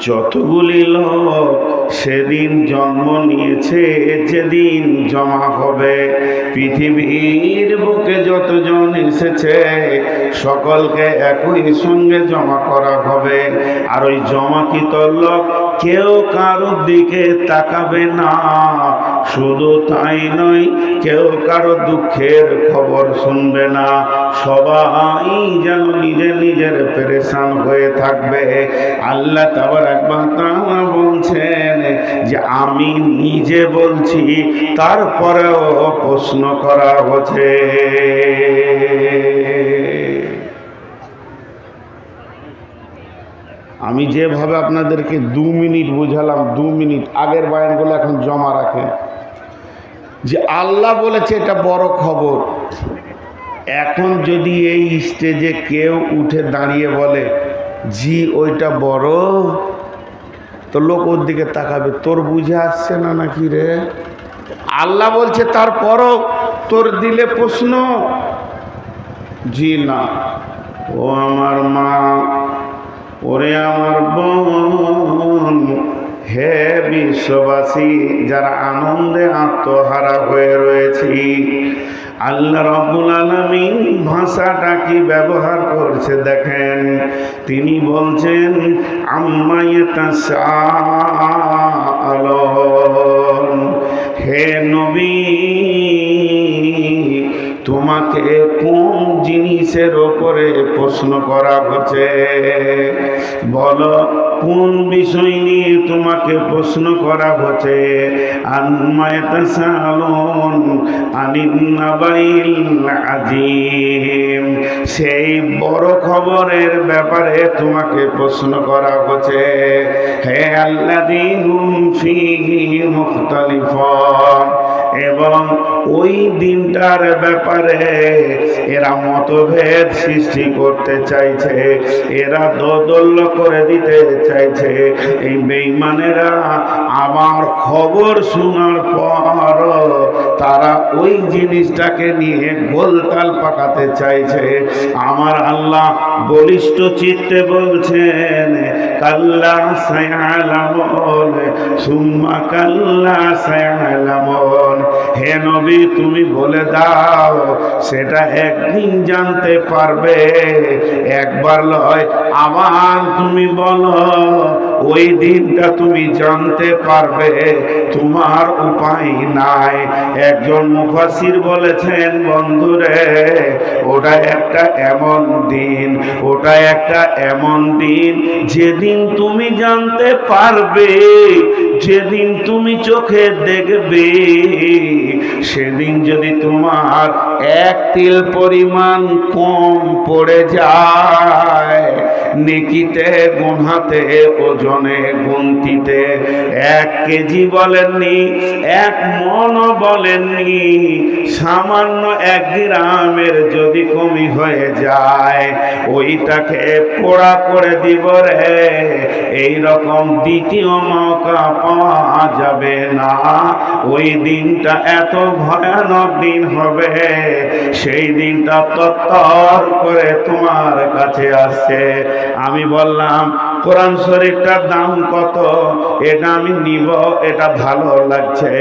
Speaker 2: যতগুলি লোক সেদিন জন্ম নিয়েছে, যেদিন জমা হবে, পৃথিবীর বুকে যতজন এসেছে সকলকে একই সঙ্গে জমা করা হবে। আর ওই জমাকৃত লোক কেউ কারোর দিকে তাকাবে না। শুধু তাই নয়, কেউ কারো দুঃখের খবর শুনবে না। সবাই যেন নিজের নিজের পেরেশান হয়ে থাকবে। আল্লাহ তাবারাক ওয়া তাআলা বলছেন যে আমি নিজে বলছি, তারপরেও প্রশ্ন করা হচ্ছে। আমি যেভাবে আপনাদেরকে 2 মিনিট বুঝালাম, 2 মিনিট আগের বয়ানগুলো এখন জমা রাখেন, যে আল্লাহ বলেছে এটা বড় খবর। এখন যদি এই স্টেজে কেউ উঠে দাঁড়িয়ে বলে জি ওইটা বড়, তো লোক ওর দিকে তাকাবে, তোর বুঝে আসছে না নাকি রে? আল্লাহ বলছে তারপরও তোর দিলে প্রশ্ন, জি না। ও আমার মা, ওরে আমার বোন, হে বিশ্ববাসী যারা আনন্দে আত্মহারা হয়ে রয়েছি, আল্লাহ রাব্বুল আলামিন ভাষাটা কি ব্যবহার করছে দেখেন। তিনি বলছেন আম্মা ইয়াতাসাআলুন, হে নবী
Speaker 1: তোমাকে কোন জিনিসের ওপরে প্রশ্ন করা হচ্ছে? বলো, কোন বিষয় নিয়ে তোমাকে প্রশ্ন করা হচ্ছে? আম্মা ইয়াতাসালুন আনিন নাবাইল আযীম, সেই বড় খবরের ব্যাপারে তোমাকে প্রশ্ন করা হচ্ছে। হে আল্লাযী হুম ফীহি মুখতালিফুন, এবং ওই দিনটার ব্যাপারে এরা মতভেদ সৃষ্টি করতে চাইছে, এরা দোদল্য করে দিতে চাইছে। এই বেঈমানেরা আমার খবর শোনার পর তারা ওই জিনিসটাকে নিয়ে গোলতাল পাকাতে চাইছে। আমার আল্লাহ বলিষ্ঠ চিত্তে বলছেন, কাল্লা সায়ালামুন সুম্মা কাল্লা সায়ালামুন। হে নবী, তুমি বলে দাও, সেটা একদিন জানতে পারবে। একবার লয়, আবার তুমি বলো, ওই দিনটা তুমি জানতে পারবে, তোমার উপায় নাই। একজন মুফাসসির বলেছেন, বন্ধুরে, ওটা একটা এমন দিন, ওটা একটা এমন দিন যেদিন তুমি জানতে পারবে, যেদিন তুমি চোখে দেখবে, সেদিন যদি তোমার এক তিল পরিমাণ কম পড়ে যায়, নেকিতে গুনহাতে ওজনে গুনতিতে 1 কেজি বলেননি, 1 মনও বলেননি, সামান্য 1 গ্রামের যদি কমি হয়ে যায়, ওইটাকে পোড়া করে দিব রে। এই রকম দ্বিতীয় মৌকা পাওয়া যাবে না। ওই দিনটা এত ভয়ানক দিন হবে, সেই দিনটা তত্তর করে তোমার কাছে আসছে। আমি বললাম, কোরআন শরীফটার দাম কত? এটা আমি নিব, এটা ভালো লাগছে।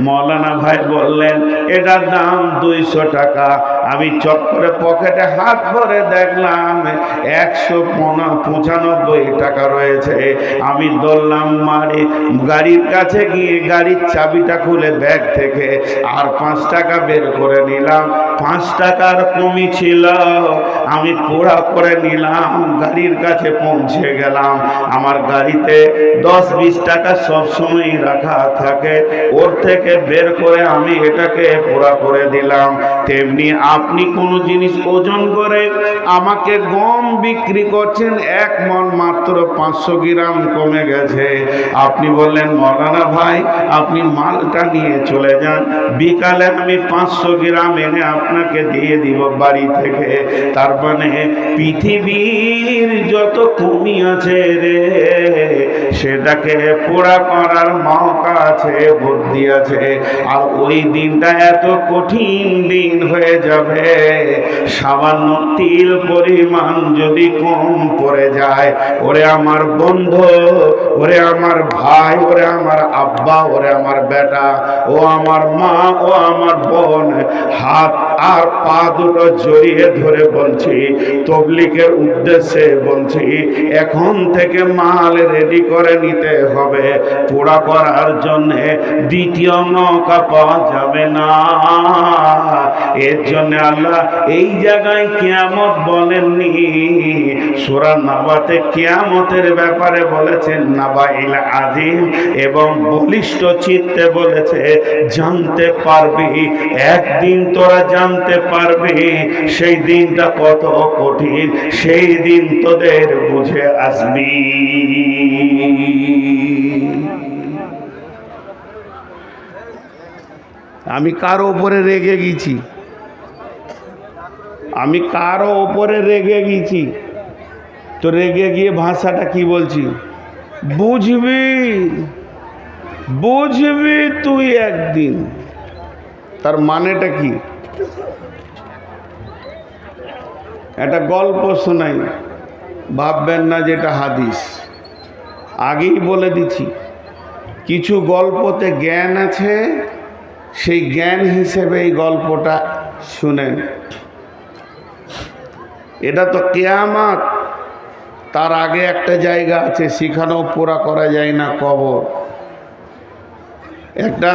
Speaker 1: মৌলানা ভাই বললেন, এটার দাম 200 টাকা। আমি চট করে পকেটে হাত ভরে দেখলাম 195 টাকা রয়েছে। আমি দৌড়লাম মারি, গাড়ির কাছে গিয়ে গাড়ির চাবিটা খুলে ব্যাগ থেকে আর 5 টাকা বের করে নিলাম। 5 টাকার কমই ছিল, আমি পোড়া করে নিলাম, গাড়ির কাছে পৌঁছে গেলাম। আমার গাড়িতে 10-20 টাকা সবসময় রাখা থাকে, ওর থেকে বের করে আমি এটাকে পোড়া করে দিলাম। তেমনি আপনি কোনো জিনিস ওজন করে আমাকে গম বিক্রি করছেন, 1 মণ মাত্র 500 গ্রাম কমে গেছে। আপনি বললেন, মৌলানা ভাই, আপনি মালটা নিয়ে চলে যান, বিকালে আমি 500 গ্রাম এনে আপনাকে দিয়ে দিব বাড়ি থেকে। তার মানে পৃথিবীর যত কমি আছে রে, সেটাকে পোড়া করার মৌকা আছে, বুদ্ধি আছে। আর ওই দিনটা এত কঠিন দিন হয়ে যাবে, সামান্য তিল পরিমাণ যদি কম পড়ে যায়, ওরে আমার বন্ধু, ওরে আমার ভাই, ওরে আমার আব্বা, ওরে আমার বেটা, ও আমার মা, ও আমার বোন, হাত আর পা দুটো জড়িয়ে ধরে বলছি, তবলিগের উদ্দেশ্যে বলছি, এখন থেকে মাল রেডি করে নিতে হবে। পোড়া করার জন্য দ্বিতীয় মৌকা পাওয়া যাবে না। এর জন্য আল্লাহ এই জায়গায় কিয়ামত বলেননি, সূরা নাবাতে কিয়ামতের ব্যাপারে বলেছেন নাবাইল আযীম, এবং বলিষ্ঠ চিত্তে বলেছে জানতে পারবি, একদিন তোরা জানতে পারবি সেই দিনটা কত কঠিন, সেই দিন তোদের বুঝে আসবি।
Speaker 2: আমি কারো উপরে রেগে গেছি? আমি কারো উপরে রেগে গেছি? তো রেগে গিয়ে ভাষাটা কি বলছি? বুঝবি, বুঝবি তুই একদিন। তার মানেটা কি? একটা গল্প শোনাই, ভাববেন না যেটা হাদিস। আগেই বলে দিচ্ছি, কিছু গল্পতে জ্ঞান আছে, সেই জ্ঞান হিসেবে এই গল্পটা শুনেন। এটা তো কিয়ামত, তার আগে একটা জায়গা আছে, সেখানেও পোড়া করা যায় না, কবর। একটা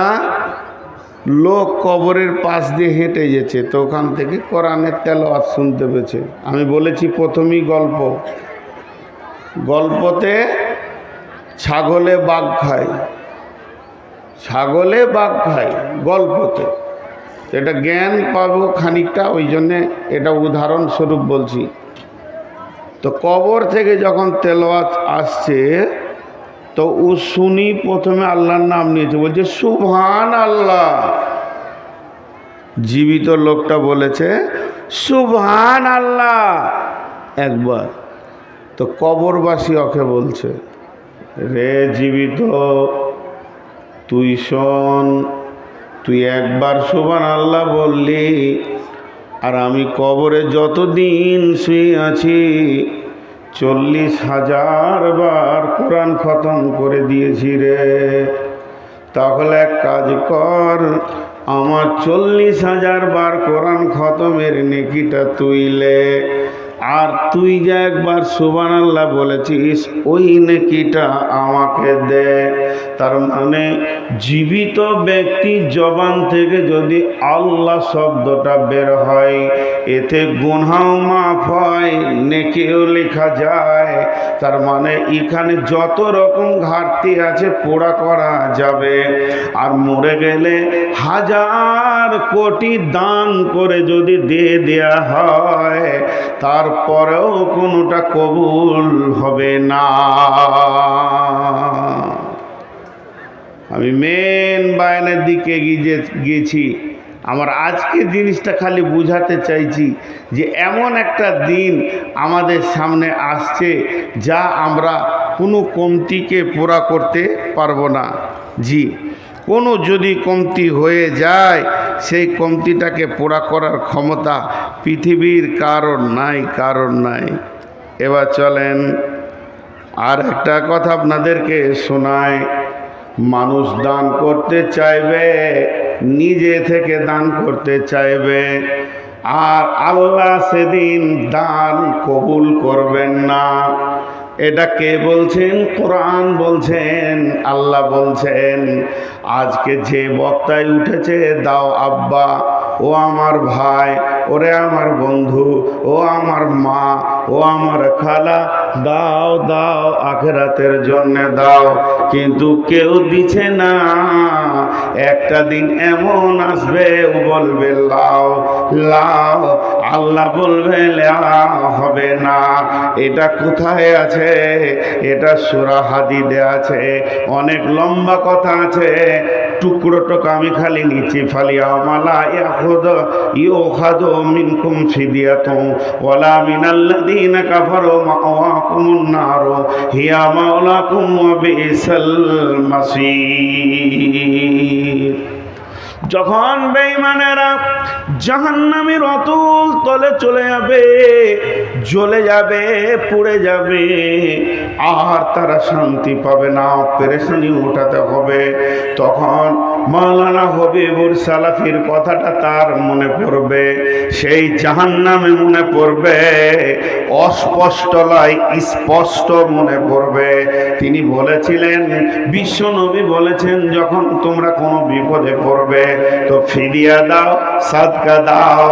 Speaker 2: লোক কবরের পাশ দিয়ে হেঁটে যেছে, তো ওখান থেকে কোরআনের তেলাওয়াত শুনতে পেয়েছে। আমি বলেছি প্রথমেই গল্পতে ছাগলে বাঘ খায়, ছাগলে বাঘ খায় গল্পতে। এটা জ্ঞান পাবো খানিকটা, ওই জন্যে এটা উদাহরণস্বরূপ বলছি। তো কবর থেকে যখন তেলাওয়াত আসছে, তো ও শুনি প্রথমে আল্লাহর নাম নিয়েছে, বলছে সুবহান আল্লাহ। জীবিত লোকটা বলেছে সুবহান আল্লাহ একবার। তো কবরবাসী ওকে বলছে, রে জীবিত, তুই শোন, তুই একবার সুবহান আল্লাহ বললি, আর আমি কবরে যতদিন শুয়ে আছি 40,000 বার কোরআন খতম করে দিয়েছি রে। তাহলে এক কাজ কর, আমার 40,000 বার কোরআন খতমের নেকিটা তুই লে, আর তুই যে একবার সুবহানাল্লাহ বলেছিস ওই নেকিটা আমাকে দে। তার মানে জীবিত ব্যক্তির জবান থেকে যদি আল্লাহ শব্দটা বের হয়, এতে গুনাহ মাফ হয়, নেকিও লেখা যায়। তার মানে এখানে যত রকম ঘাটতি আছে পুরা করা যাবে। আর মরে গেলে 1000 কোটি দান করে যদি দিয়ে দেয়া হয়, তারপরেও কোনোটা কবুল হবে না। আমি মেন বায়ানের দিকে গিয়েছি। আমার আজকে জিনিসটা খালি বুঝাতে চাইছি যে এমন একটা দিন আমাদের সামনে আসছে যা আমরা কোনো কমতিকে পুরা করতে পারবো না। জি, কোনো যদি কমতি হয়ে যায়, সেই কমতিটাকে পুরা করার ক্ষমতা পৃথিবীর কারণ নাই। এবার চলেন আর একটা কথা আপনাদেরকে শোনায়। মানুষ দান করতে চাইবে, নিজে থেকে দান করতে চাইবে, আর আল্লাহ সেদিন দান কবুল করবেন না। এটা কে বলছেন? কোরআন বলছেন, আল্লাহ বলছেন। আজকে যে বক্তায় উঠেছে, দাও আব্বা, ও আমার ভাই, ওরে আমার বন্ধু, ও আমার মা, ও আমার খালা, দাও দাও আখিরাতের জন্য দাও, কিন্তু কেউ দিছে না। একটা দিন এমন আসবে, ও বলবে লাও লাও, আল্লাহ বলবে লাও হবে না। এটা কোথায় আছে? এটা সূরা হাদীদে আছে। অনেক লম্বা কথা আছে, টুকরোটুকু আমি খালি নিচে ফালিয়া মালা ইউখাযু মিনকুম ফিদিয়াতুন ওয়ালা মিনাল্লাযীনা কাফারু মাওয়াকুমুন নার হিয়া মাওলাকুম ওয়া বিসাল মাসীর। যখন বেঈমানেরা জাহান্নামের অতল তলে চলে যাবে, জ্বলে যাবে, পুড়ে যাবে, আর তারা শান্তি পাবে না, পেরেশানি উঠাতে হবে, তখন মাওলানা হবিবুর সালাফির কথাটা তার মনে পড়বে। সেই জাহান্নামে মনে পড়বে, অস্পষ্ট নয়, স্পষ্ট মনে পড়বে। তিনি বলেছিলেন, বিশ্বনবী বলেছেন, যখন তোমরা কোনো বিপদে পড়বে তো ফিদিয়া দাও, সাদকা দাও,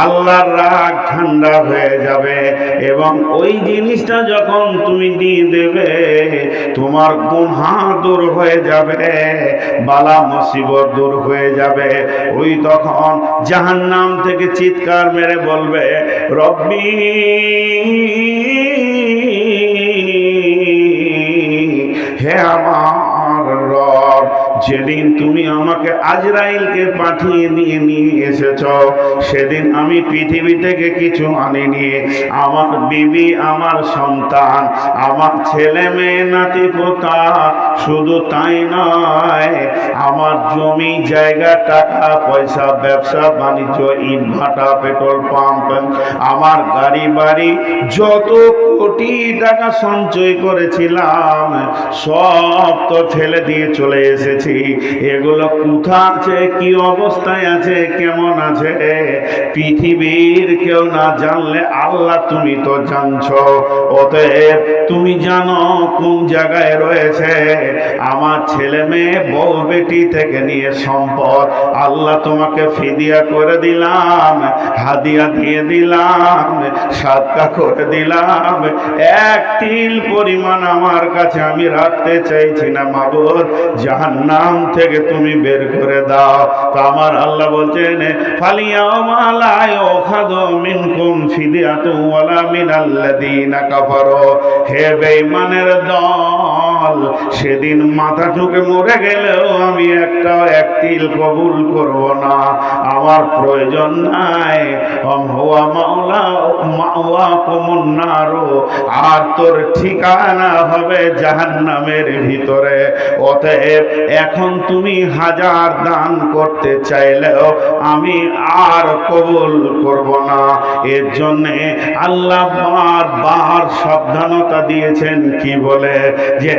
Speaker 2: আল্লাহর রাগ ঠান্ডা হয়ে যাবে। এবং ওই জিনিসটা যখন তুমি দিয়ে দেবে, তোমার গুনাহ দূর হয়ে যাবে, বালা মুসিবত দূর হয়ে যাবে। ওই তখন জাহান্নাম থেকে চিৎকার মেরে বলবে, রব্বি হে আমার রব, যেদিন তুমি আমাকে আজরাইলকে পাঠিয়ে নিয়ে এসেছ, সেদিন আমি পৃথিবী থেকে কিছু আনিনি। আমার বিবি, আমার সন্তান, আমার ছেলে মেয়ে, নাতি পোতা, শুধু তাই নয়, আমার জমি জায়গা, টাকা পয়সা, ব্যবসা বাণিজ্য, ইট ভাটা, পেট্রোল পাম্প, আমার গাড়ি বাড়ি, যত কোটি টাকা সঞ্চয় করেছিলাম সব তো ফেলে দিয়ে চলে এসেছি।
Speaker 1: দিয়েছি, এগুলো কোথা আছে, কি অবস্থায় আছে, কেমন আছে, পৃথিবীর কেউ না জানলে আল্লাহ তুমি তো জানছো। অতএব তুমি জানো কোন জায়গায় রয়েছে। আমার ছেলে মেয়ে বউ বেটি থেকে নিয়ে সম্পদ আল্লাহ তোমাকে ফিদিয়া করে দিলাম, হাদিয়া দিয়ে দিলাম, সাদকা করে দিলাম। এক তিল পরিমাণ আমার কাছে আমি রাখতে চাইছি না মাবুদ, জাহান্নাম থেকে তুমি বের করে দাও। তো আমার আল্লাহ বলছেন, ফালিয়াউমা লা ইউখাযু মিনকুম ফিদিয়াতুন ওয়ালা মিনাল্লাযীনা কাফারু। হে বেঈমানের দল, সেদিন মাথা ঠুকে মরে গেলেও আমি এক তিল কবুল করব না, আমার প্রয়োজন নাই। হুয়া মাওয়াকুমুন নার, আর তোর ঠিকানা হবে জাহান্নামের ভিতরে। অতএব এখন তুমি হাজার দান করতে চাইলেও আমি আর কবুল করব না। এর জন্যে আল্লাহ বারবার সাবধানতা দিয়েছেন, কি বলে, যে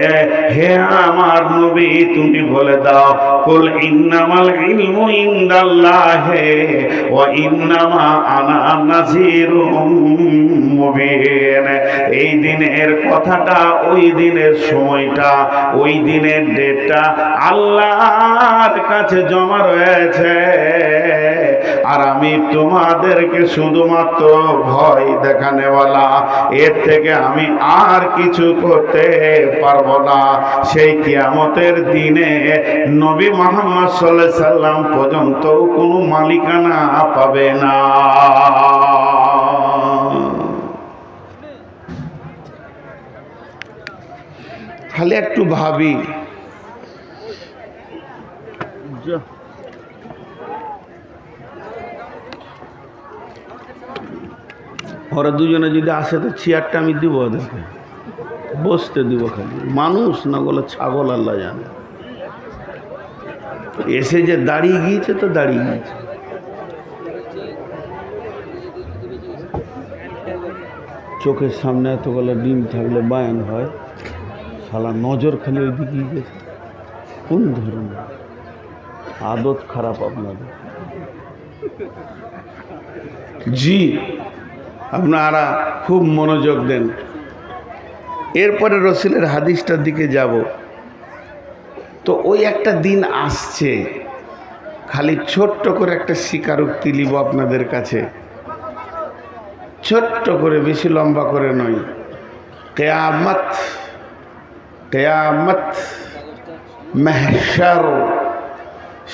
Speaker 1: হে আমার নবী তুমি বলে দাও, কুল ইন্নামাল ইলমু ইনদাল্লাহি ওয়া ইন্নামা আনা নাযীরুম মুবিন। এই দিনের কথাটা, ওই দিনের সময়টা, ওই দিনের ডেটটা আল্লাহর কাছে জমা রয়েছে, আর আমি তোমাদেরকে শুধুমাত্র ভয় দেখানেওয়ালা, এর থেকে আমি আর কিছু করতে পারবো না। সেই কিয়ামতের দিনে নবী মুহাম্মদ সাল্লাল্লাহু আলাইহি সাল্লাম পর্যন্ত কোনো মালিকানা পাবে না।
Speaker 2: খালি একটু ভাবি, ওরা দুজনে যদি আসে তো চেয়ারটা আমি দিব ওদেরকে, বসতে দিব। খালি মানুষ না বলে ছাগল, আল্লাহ জানে। এসে যে দাঁড়িয়ে গিয়েছে তো দাঁড়িয়ে গিয়েছে। চোখের সামনে এতগুলো ডিম থাকলে বায়ান হয়, শালা নজর খালি ওই দিকেই গেছে। কোন ধরনের আদত খারাপ আপনাদের। জি, আপনারা খুব মনোযোগ দেন। এরপরে রসুলের হাদিসটার দিকে যাব। তো ওই একটা দিন আসছে, খালি ছোট্ট করে একটা স্বীকারোক্তি নিব আপনাদের কাছে, ছোট্ট করে, বেশি লম্বা করে নয়। কিয়ামত, কিয়ামত, মাহশার,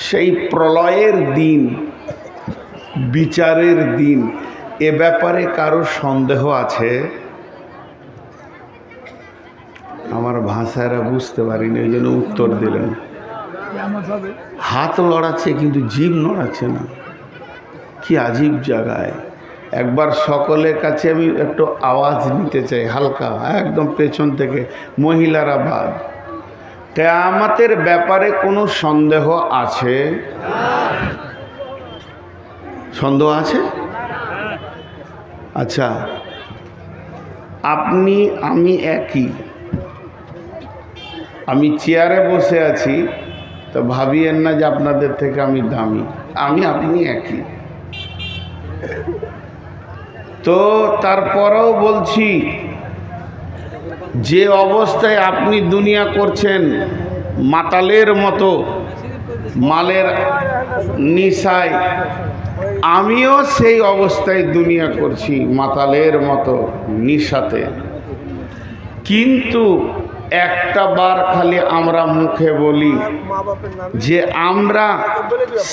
Speaker 2: সেই প্রলয়ের দিন, বিচারের দিন, এ ব্যাপারে কারো সন্দেহ আছে? আমার ভাষারা বুঝতে পারিনি, ওই জন্য উত্তর দিলেন। হাত লড়াচ্ছে কিন্তু জিভ নড়াচ্ছে না, কি আজীব জায়গায়। একবার সকলের কাছে আমি একটু আওয়াজ নিতে চাই, হালকা, একদম পেছন থেকে, মহিলারা বাদ। কিয়ামতের ব্যাপারে কোনো সন্দেহ আছে? সন্দেহ আছে? আচ্ছা, আপনি আমি একই। আমি চেয়ারে বসে আছি, তো ভাবিয়েন না যে আপনাদের থেকে আমি দামি। আপনি একই। তো তারপরেও বলছি, যে অবস্থায় আপনি দুনিয়া করছেন মাতালের মতো, মালের নিশায়, আমিও সেই অবস্থায় দুনিয়া করছি মাতালের মতো নিশাতে। কিন্তু একটা বার খালি আমরা মুখে বলি যে আমরা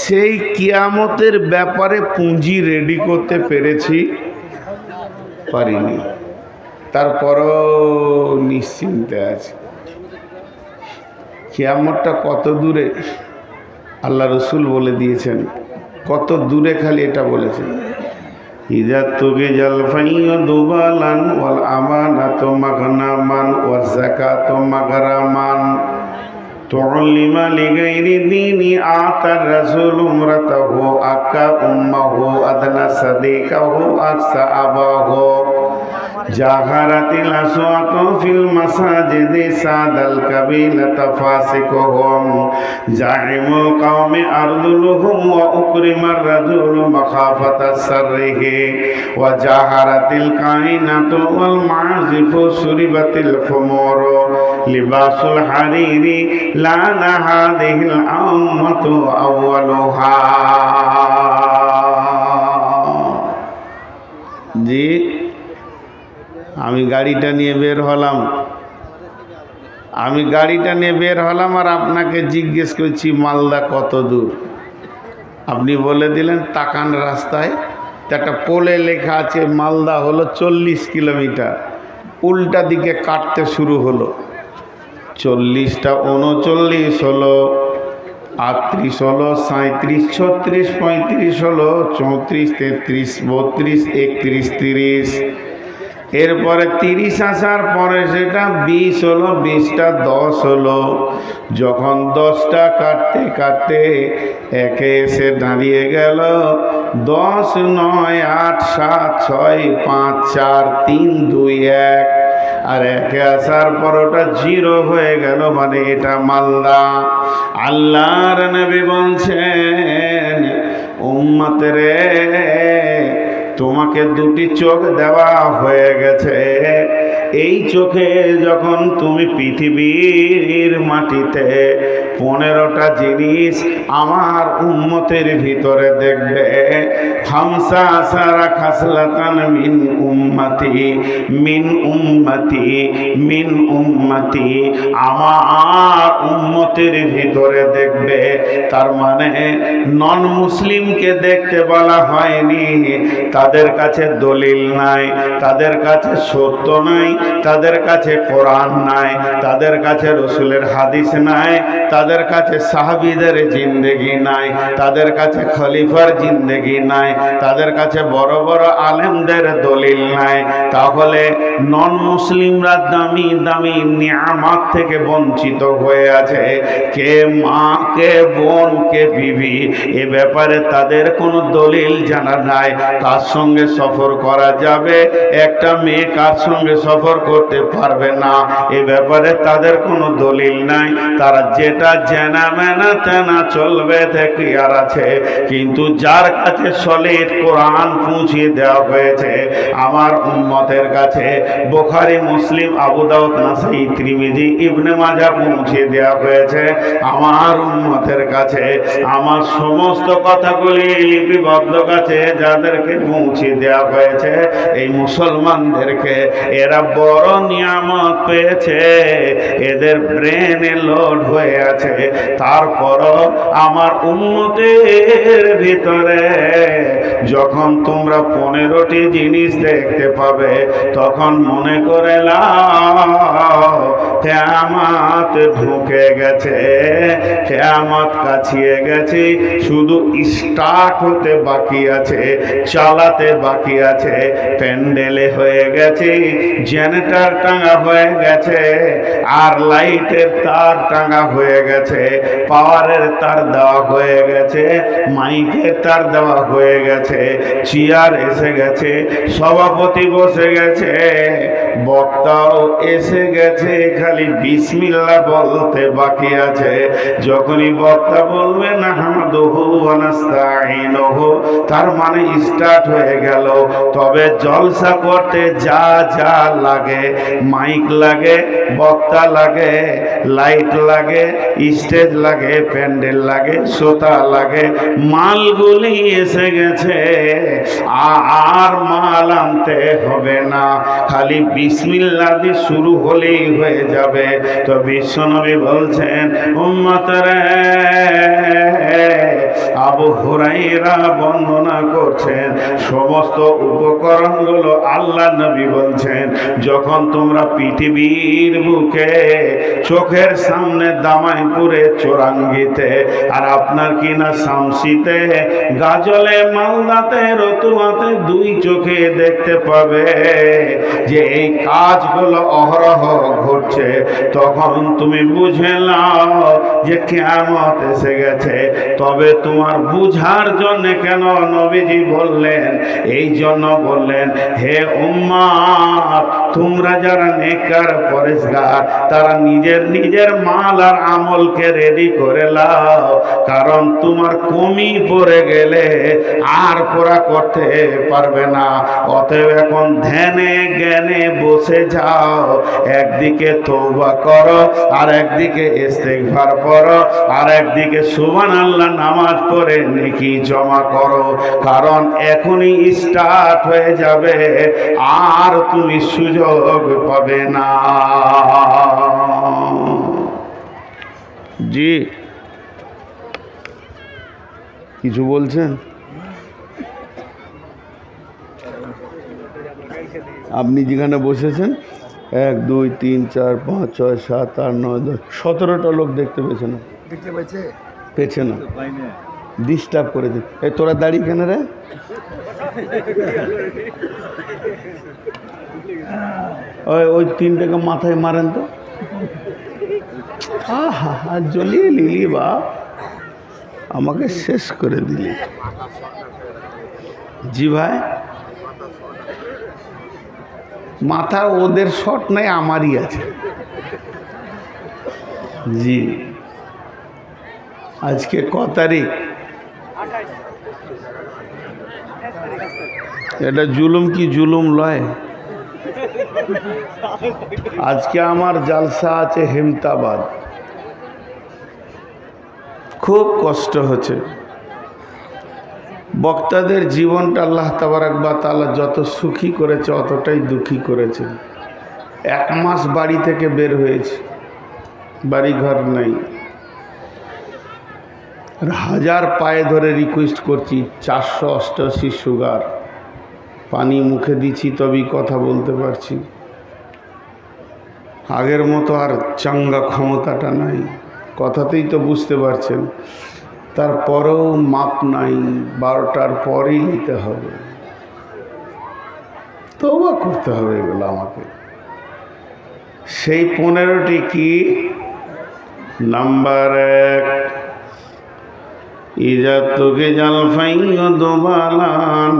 Speaker 2: সেই কিয়ামতের ব্যাপারে পুঁজি রেডি করতে পেরেছি, পারিনি। তারপরও নিশ্চিন্তে আছে। কিয়ামতটা কত দূরে আল্লাহ রসুল বলে দিয়েছেন, কত দূরে, খালি এটা বলেছেন, ইযা তুগিজাল ফাইয়্যু বালান ওয়াল আমানাতু মাগনামান ওয়াজ যাকাতু মাগরামান তু'ল্লিমা লিগাইরি দীনি আতার রাসূলু ইমরাতাহু আকা উম্মাহু আদনা সাদিকাহু আকসা আবাহু।
Speaker 1: জাহারাতিল আসওয়াতু ফিল মাসাজিদি সাদাল কাবিলাতা ফাসিকুহুম জাইমুল কওমি আরদুলুহুম ওয়া উকরিমার রাজুলু মাখাফাতাস সাররিহি ওয়া জাহারাতিল কাইনাতু ওয়াল মাযিফু সুরিবাতিল খুমুরু লিবাসুল হারিরি লানা হাদিহিল উম্মাতু আউয়ালুহা। জি, আমি গাড়িটা নিয়ে বের হলাম আর আপনাকে জিজ্ঞেস করছি মালদা কত দূর। আপনি বলে দিলেন তাকান রাস্তায়, একটা পোলে লেখা আছে মালদা হলো 40 কিলোমিটার। উল্টা দিকে কাটতে শুরু হলো, 40টা 39 হলো, 38 হলো, 37, 36, 35 হলো, 34, 33, 32, 31, 30। এরপরে 30 আসার পরে সেটা 20 হলো, 20টা 10 হলো। যখন 10টা কাটতে কাটতে একে এসে দাঁড়িয়ে গেল 10, 9, 8, 7, 6, 5, 4, 3, 2, 1। আর একে আসার পর ওটা 0 হয়ে গেল, মানে এটা মালদা। আল্লাহর নবী বলছেন, উম্মত রে, তোমাকে দুটি চোখ দেওয়া হয়ে গেছে। এই চোখে যখন তুমি পৃথিবীর মাটিতে 15টা জিনিস আমার উম্মতের ভিতরে দেখবে, খামসা আসারা খাসলাতান মিন উম্মতি মিন উম্মতি মিন উম্মতি, আমার উম্মতের ভিতরে দেখবে। তার মানে নন মুসলিমকে দেখতে বলা হয়নি। তাদের কাছে দলিল নাই, তাদের কাছে সত্য নাই, তাদের কাছে কোরআন নাই, তাদের কাছে রসুলের হাদিস নাই, তাদের কাছে সাহাবীদের জিন্দেগি নাই, তাদের কাছে খলিফার জিন্দেগি নাই, তাদের কাছে বড় বড় আলেমদের দলিল নাই। তাহলে নন মুসলিমরা দামি দামি নিয়ামত থেকে বঞ্চিত হয়ে আছে। কে মা, কে বোন, কে বিবি, এ ব্যাপারে তাদের কোনো দলিল জানা নাই। কার সঙ্গে সফর করা যাবে, একটা মেয়ে কার সঙ্গে সফর করতে পারবে না, এ ব্যাপারে তাদের কোনো দলিল নাই। তারা যেটা জানা মেনা তেনা চলবে থেকে আর আছে। কিন্তু যার কাছে সলিড কোরআন পৌঁছিয়ে দেওয়া হয়েছে, আমার উম্মতের কাছে বুখারী, মুসলিম, আবু দাউদ, নাসাই, তিরমিজি, ইবনে মাজাহ পৌঁছিয়ে দেওয়া হয়েছে, আমার উম্মতের কাছে আমার সমস্ত কথাগুলি লিপিবদ্ধ কাছে যাদেরকে পৌঁছে দেওয়া হয়েছে, এই মুসলমানদেরকে, এরা বড় নিয়ামত পেয়েছে, এদের ব্রেনে লোড হয়ে আছে। তারপরও আমার উম্মতের ভিতরে যখন তোমরা 15টি জিনিস দেখতে পাবে, তখন মনে করে লাও কিয়ামত ঢুকে গেছে, কিয়ামত কাছিয়ে গেছে, শুধু স্টার্ট হতে বাকি আছে, চালাতে বাকি আছে। প্যান্ডেলে হয়ে গেছে, জেনারেটর টাঙ্গা হয়ে গেছে, আর লাইটের তার টাঙ্গা হয়ে গেছে, পাওয়ারের তার দেওয়া হয়ে গেছে, মাইকের তার দেওয়া হয়ে গেছে, চেয়ার এসে গেছে, সভাপতি বসে গেছে, বক্তাও এসে গেছে, খালি বিসমিল্লাহ বলতে বাকি আছে। যখনই বক্তা বলবে নাহমাদুহু ওয়া নাস্তাঈনুহু, তার মানে স্টার্ট হয়ে গেল। তবে জলসা করতে যা যা লাগে, মাইক লাগে, বক্তা লাগে, লাইট লাগে, স্টেজ লাগে, প্যান্ডেল লাগে, শ্রোতা লাগে, মালগুলি এসে গেছে। আর মাল আনতে হবে না, খালি বিসমিল্লাহ দিয়ে শুরু হলেই হয়ে যাবে। তো বিশ্বনবী বলছেন, উম্মতরে, আবু হুরায়রা বর্ণনা করছেন, সমস্ত উপকরণগুলো আল্লাহ নবী বলছেন, যখন তোমরা পৃথিবীর বুকে চোখের সামনে দামাইপুরে, চোরাঙ্গিতে, আর আপনার কিনা শামসিতে, গাজলে, মালদাতে, রতুয়াতে 2 চোখে দেখতে পাবে যে এই কাজগুলো অহরহ ঘটছে, তখন তুমি বুঝে নাও যে কিয়ামত এসে গেছে। তবে তোমার তোমার বুঝার জন্য কেন নবীজি বললেন, এই জন্য বললেন, হে উম্মত, তোমরা যারা নেককার পরেশগার তারা নিজের নিজের মাল আর আমলকে রেডি করে লাও, কারণ তোমার কমি পড়ে গেলে আর পুরা করতে পারবে না। অতএব এখন ধ্যানে জ্ঞানে বসে যাও, একদিকে তওবা করো আর একদিকে ইস্তেগফার করো আর একদিকে সুবহানাল্লাহ নামাজ পড়ে নেকি জমা করো, কারণ এখনই স্টার্ট হয়ে যাবে আর তুমি সুযোগ পাবে না। জি কিছু বলছেন? আপনি যেখানে বসেছেন 1 2 3 4 5 6 7 8 9 10 17টা লোক দেখতে পেয়েছে না?
Speaker 3: দেখতে পাচ্ছে
Speaker 1: পেয়েছে না, ডিস্টার্ব করে দিন। এই তোরা দাঁড়িয়ে কেন রে? ওই তিনটাকে মাথায় মারেন তো। আহা জ্বলিয়ে লিলি বা, আমাকে শেষ করে দিলি। জি ভাই, মাথা ওদের শট নাই, আমারই আছে। জি আজকে ক তারিখ? এটা জুলুম কি জুলুম লয়? আজকে আমার জালসা আছে হেমতাবাদ। খুব কষ্ট হচ্ছে। বক্তাদের জীবনটা আল্লাহ তাবারাক ওয়া তাআলা যত সুখী করেছে অতটাই দুঃখী করেছে। 1 মাস বাড়ি থেকে বের হয়েছে, বাড়ি ঘর নাই। আর হাজার পায়ে ধরে রিকোয়েস্ট করছি, 488 সুগার, পানি মুখে দিচ্ছি তবেই কথা বলতে পারছি। আগের মতো আর চাঙ্গা ক্ষমতাটা নাই, কথাতেই তো বুঝতে পারছেন। তারপরেও মাপ নাই, 12টার পরেই নিতে হবে, তওবা করতে হবে এগুলো আমাকে। সেই 15টি কি? নাম্বার 1, ইজা তোকে জাল ফাইও দোবালান,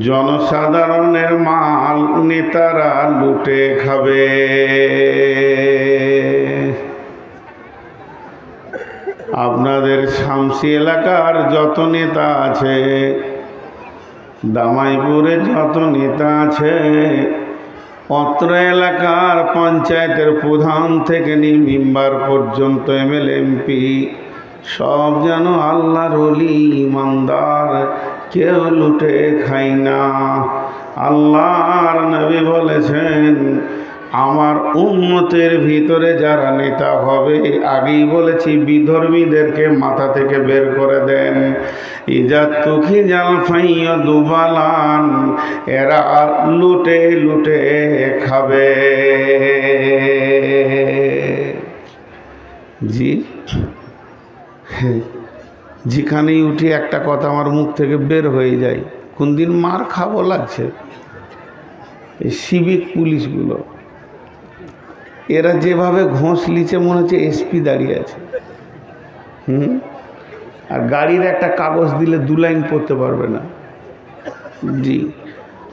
Speaker 1: জনসাধারণের মাল নেতারা লুটে খাবে। আপনাদের শামসি এলাকার যত নেতা আছে, দামাইপুরে যত নেতা আছে, অত্র এলাকার পঞ্চায়েতের প্রধান থেকে নিয়ে মেম্বার পর্যন্ত এমএলএ এমপি সব যেন আল্লাহর ওলি ইমানদার, কেউ লুটে খাই না। আল্লাহর নবী বলেছেন, আমার উম্মতের ভিতরে যারা নেতা হবে, আগেই বলেছি বিধর্মীদেরকে মাথা থেকে বের করে দেন। ইজা তুখি জাল ফাইয়া দুবালান, এরা লুটে লুটে খাবে। জি যেখানেই উঠি একটা কথা আমার মুখ থেকে বের হয়ে যায়, কোন দিন মার খাবো লাগছে। এই সিভিক পুলিশগুলো, এরা যেভাবে ঘোষ লিচে মনে হচ্ছে এসপি দাঁড়িয়ে আছে। আর গাড়ির একটা কাগজ দিলে 2 লাইন পড়তে পারবে না। জি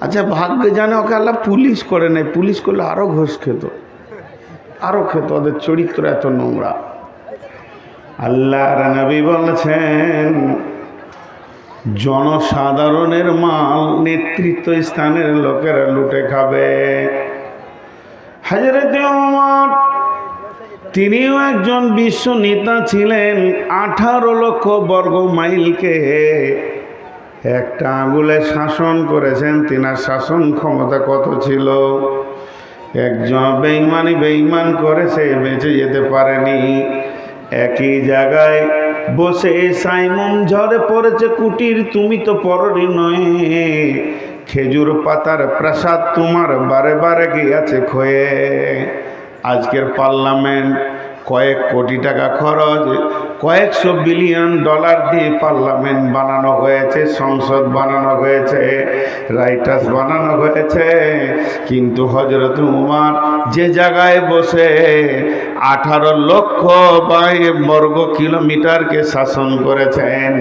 Speaker 1: আচ্ছা, ভাগ্যে জানে ওকে আল্লাহ পুলিশ করে নেয়, পুলিশ করলে আরও ঘোষ খেত, আরও খেত। ওদের চরিত্র এত নোংরা। আল্লাহর নবী বলেছেন, জনসাধারণের মাল নেতৃত্ব স্থানের লোকেরা লুটে খাবে। হযরত ওমর, তিনিও একজন বিশ্ব নেতা ছিলেন। 18 লক্ষ বর্গ মাইলকে একটা আঙুলে শাসন করেছেন। তিনার শাসন ক্ষমতা কত ছিল? একজন বেঈমান করেছে, বেঁচে যেতে পারেনি। একই জায়গায় বসে সাইমন ঝরে পড়েছে কুটির, তুমি তো পরই নয়। খেজুর পাতার প্রাসাদ তোমার বারে বারে গিয়েছে ক্ষয়ে। আজকের পার্লামেন্ট কয়েক কোটি টাকা খরচ, কয়েকশো বিলিয়ন ডলার দিয়ে পার্লামেন্ট বানানো হয়েছে, সংসদ বানানো হয়েছে, রাইটার্স বানানো হয়েছে। কিন্তু হযরত উমর যে জায়গায় বসে 18 লক্ষ বর্গ কিলোমিটারকে শাসন করেছেন,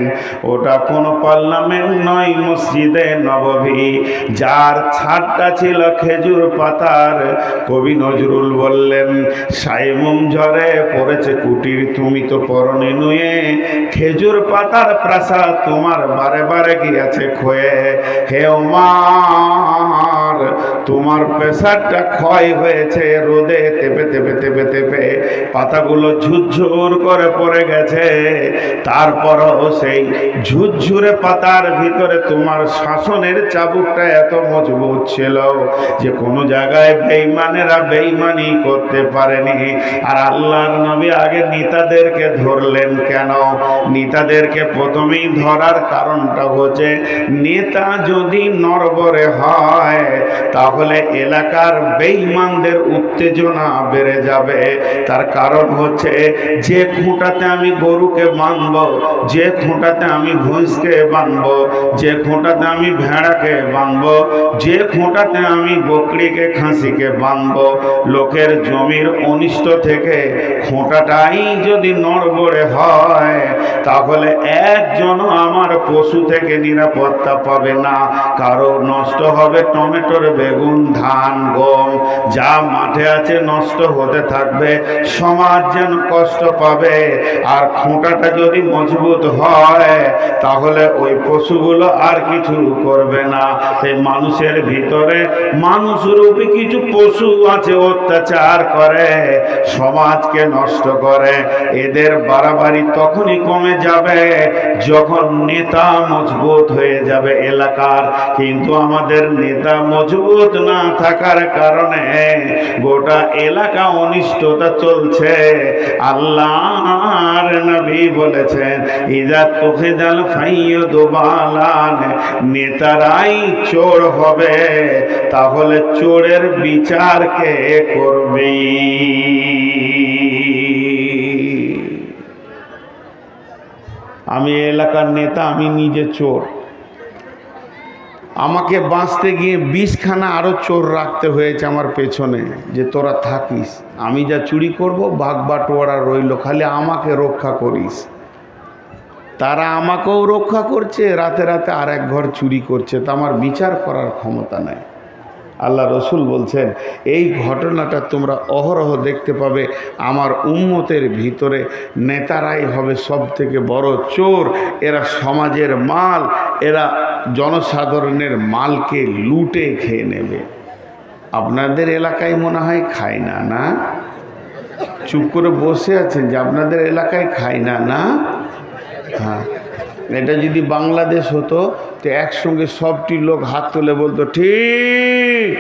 Speaker 1: ওটা কোনো পার্লামেন্ট নয়, মসজিদে নববী। যার ছাদটা ছিল খেজুর পাতার, কবি নজরুল বললেন, সাইমুম ঝরে পড়েছে কুটির, তুমি তো পরনে নুয়ে, খেজুর পাতার প্রাসাদ তোমার বারে বারে গিয়েছে ক্ষয়ে। হে ওমর, তোমার প্রেসারটা ক্ষয় হয়েছে, রোদে তেপে তেপে তেপে তেপে পাতাগুলো ঝুরঝুর করে পড়ে গেছে। তারপরও সেই ঝুরঝুরে পাতার ভিতরে তোমার শাসনের চাবুকটা এত মজবুত ছিল যে কোনো জায়গায় বেঈমানেরা বেঈমানি করতে পারেনি। আর আল্লাহর নবী আগে নেতাদেরকে ধরলেন কেন? নেতাদেরকে প্রথমেই ধরার কারণটা হচ্ছে, নেতা যদি নড়বড়ে হয় তাহলে এলাকার বেঈমানদের উত্তেজনা বেড়ে যাবে। তার কারণ হচ্ছে, যে খুঁটাতে আমি গরুকে বাঁধব, যে খুঁটাতে আমি ভৈঁসকে বাঁধব, যে খুঁটাতে আমি ভেড়াকে বাঁধব, যে খুঁটাতে আমি বকরিকে খাসিকে বাঁধব, লোকের জমির অনিষ্ট থেকে খুঁটাটাই যদি নড়বড়ে হয় তাহলে একজনও আমার পশু থেকে নিরাপত্তা পাবে না। কারো নষ্ট হবে টমেটোর, বেগুন, ধান, গম, যা মাঠে আছে নষ্ট হতে থাকবে, সমাজ যেন কষ্ট পাবে। আর খুঁটাটা যদি মজবুত হয় তাহলে ওই পশুগুলো আর কিছু করবে না। এই মানুষের ভিতরে মানুষরূপী কিছু পশু আছে, অত্যাচার করে, সমাজকে নষ্ট করে। এদের বাড়াবাড়ি তখনই কমে যাবে যখন নেতা মজবুত হয়ে যাবে এলাকার। কিন্তু আমাদের নেতা মজবুত না থাকার কারণে গোটা এলাকা অনিষ্টতা চলছে। আল্লাহর নবী বলেছেন, ইজা তুখিদাল ফাইয়ুদু বালান, নেতারাই চোর হবে, তাহলে চোরের বিচার কে করবে? আমি এলাকার নেতা, আমি নিজে চোর, আমাকে বাঁচতে গিয়ে 20খানা আরো চোর রাখতে হয়েছে আমার পেছনে, যে তোরা থাকিস, আমি যা চুরি করব ভাগ বাটোয়ারা রইল, খালি আমাকে রক্ষা করিস। তারা আমাকেও রক্ষা করছে, রাতে রাতে আর এক ঘর চুরি করছে, তা আমার বিচার করার ক্ষমতা নাই। আল্লাহ রসুল বলছেন, এই ঘটনাটা তোমরা অহরহ দেখতে পাবে। আমার উম্মতের ভিতরে নেতারাই হবে সব থেকে বড় চোর। এরা সমাজের মাল, এরা জনসাধারণের মালকে লুটে খেয়ে নেবে। আপনাদের এলাকায় মনে হয় খায় না, না? চুপ করে বসে আছেন যে আপনাদের এলাকায় খায় না, না? হ্যাঁ, এটা যদি বাংলাদেশ হতো তো একসঙ্গে সবটি লোক হাত তুলে বলতো ঠিক।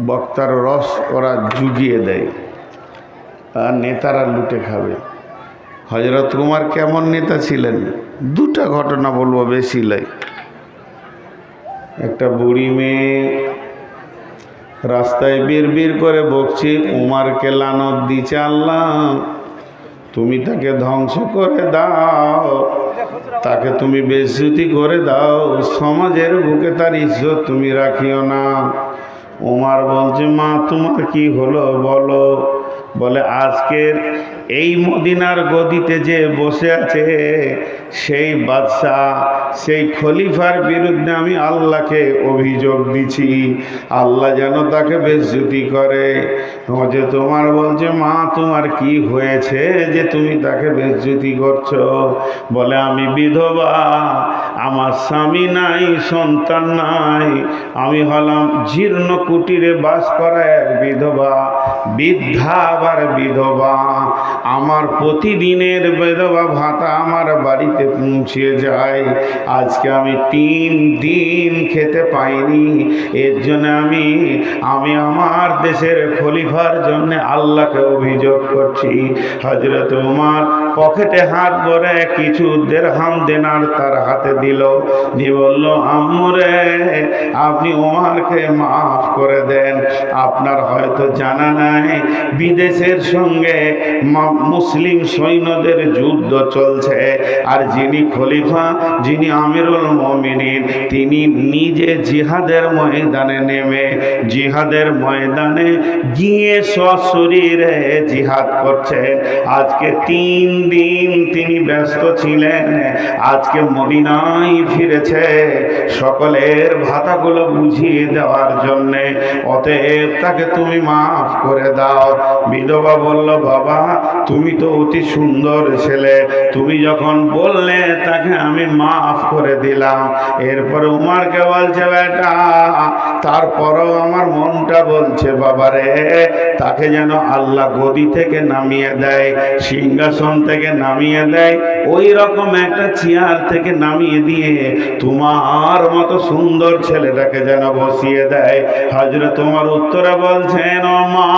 Speaker 1: বক্তার রস ওরা জুগিয়ে দেয় আর নেতারা লুটে খাবে। হযরত উমর কেমন নেতা ছিলেন? দুটা ঘটনা বলবো, বেশি লাই। একটা বুড়ি মেয়ে রাস্তায় বিড়বিড় করে বকছে, উমরকে লানত দিচ্ছে, আল্লাহ তুমি তাকে ধ্বংস করে দাও, তাকে তুমি বেইজ্জতি করে দাও, সমাজের বুকে তার ইজ্জত তুমি রাখিও না। উমর বলছে, মা তোমার কি হলো বলো? বলে, আজকের এই মদিনার গদিতে যে বসে আছে সেই বাদশাহ, সেই খলিফার বিরুদ্ধে আমি আল্লাহকে অভিযোগ দিছি, আল্লাহ যেন তাকে বেইজ্জতি করে। যে তোমার বলছে, মা তোমার কি হয়েছে যে তুমি তাকে বেইজ্জতি করছো? বলে, আমি বিধবা, আমার স্বামী নাই, সন্তান নাই, আমি হলাম জীর্ণ কুটিরে বাস করা এক বিধবা, বৃদ্ধা আবার বিধবা। আমার প্রতিদিনের বিধবা ভাতা আমার বাড়িতে পৌঁছে যায়। আজকে আমি 3 দিন খেতে পাইনি। এর জন্য আমি আমার দেশের খলিফার জন্য আল্লাহকে অভিযোগ করছি। হযরত উমর পকেটে হাত ভরে কিছু দেরহাম দেনার তার হাতে দিল, দিয়ে বলল, আম্মু রে, আপনি ওমারকে মাফ করে দেন। আপনার হয়তো জানা নাই, বিদেশের সঙ্গে মুসলিম সৈন্যদের যুদ্ধ চলছে, আর যিনি খলিফা, যিনি আমিরুল মুমিনিন, তিনি নিজে জিহাদের ময়দানে নেমে জিহাদের ময়দানে গিয়ে সশরীরে জিহাদ করছেন। আজকে 3 দিন তিনি ব্যস্ত ছিলেন, আজকে মদিনায় ফিরেছে সকলের ভাতাগুলো বুঝিয়ে দেওয়ার জন্যে, অতএব তাকে তুমি মাফ করে দাও। বিধবা বলল, বাবা তুমি তো অতি সুন্দর ছেলে, তুমি যখন বললে তাকে আমি মাফ করে দিলাম। এরপরে উমারকে বলছে, বেটা তারপরও আমার মনটা বলছে বাবারে, তাকে যেন আল্লাহ গদি থেকে নামিয়ে দেয়, সিংহাসন থেকে নামিয়ে দেয়, ওই রকম একটা চেয়ার থেকে নামিয়ে দিয়ে তোমার মতো সুন্দর ছেলেটাকে যেন বসিয়ে দেয়। হযরত তোমার উত্তরে বলছেন, ও মা,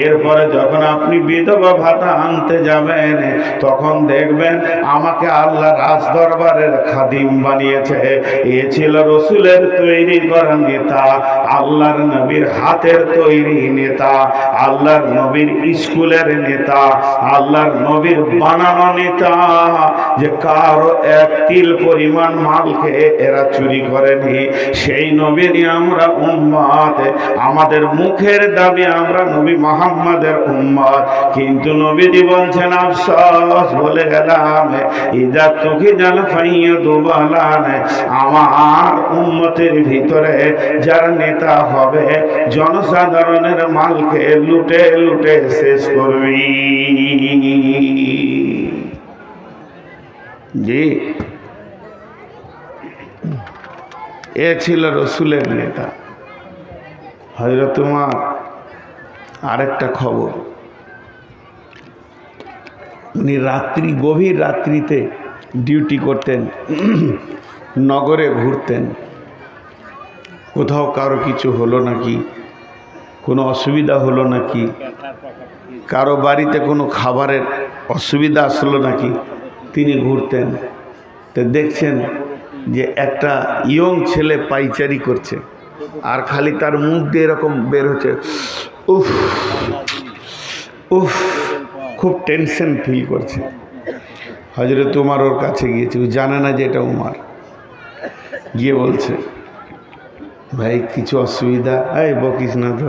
Speaker 1: এরপরে যখন আপনি বিধবা ভাতা আনতে যাবেন, তখন দেখবেন আমাকে আল্লাহ রাজ দরবারের খাদিম বানিয়েছে। এ ছিল রসুলের তৈরি করা নেতা, আল্লাহর নবীর হাতের তৈরি নেতা, আল্লাহর নবীর স্কুলের নেতা, আল্লাহর নবীর বানানো নেতা, যে কারো এক তিল পরিমাণ মালকে এরা চুরি করেনি। সেই নবীরই আমরা উম্মত, আমাদের মুখের দাবি আমরা নবী মুহাম্মাদের উম্মত, কিন্তু নবীজি বলছেন, আফসোস বলে গেলাম, ইজা তুকি জাল ফাইয়া দুবালান, আমার উম্মতের ভিতরে যারা নেতা হবে জনসাধারণের মালকে লুটে লুটে শেষ করবি। জি, এ ছিল রসুলের নেতা। হযরত উমর আরেকটা খবর, উনি গভীর রাত্রিতে ডিউটি করতেন, নগরে ঘুরতেন, কোথাও কারো কিছু হলো নাকি, কোনো অসুবিধা হলো নাকি, কারো বাড়িতে কোনো খাবারের অসুবিধা আসলো নাকি, তিনি ঘুরতেন। তো দেখছেন যে একটা ইয়ং ছেলে পাইচারি করছে, আর খালি তার মুখ দিয়ে এরকম বের হচ্ছে, উফ উফ, খুব টেনশন ফিল করছে। হযরত উমর ওর কাছে গিয়েছে, ও জানে না যে এটা উমর, গিয়ে বলছে, ভাই কিছু অসুবিধা? এই বকিস না তো,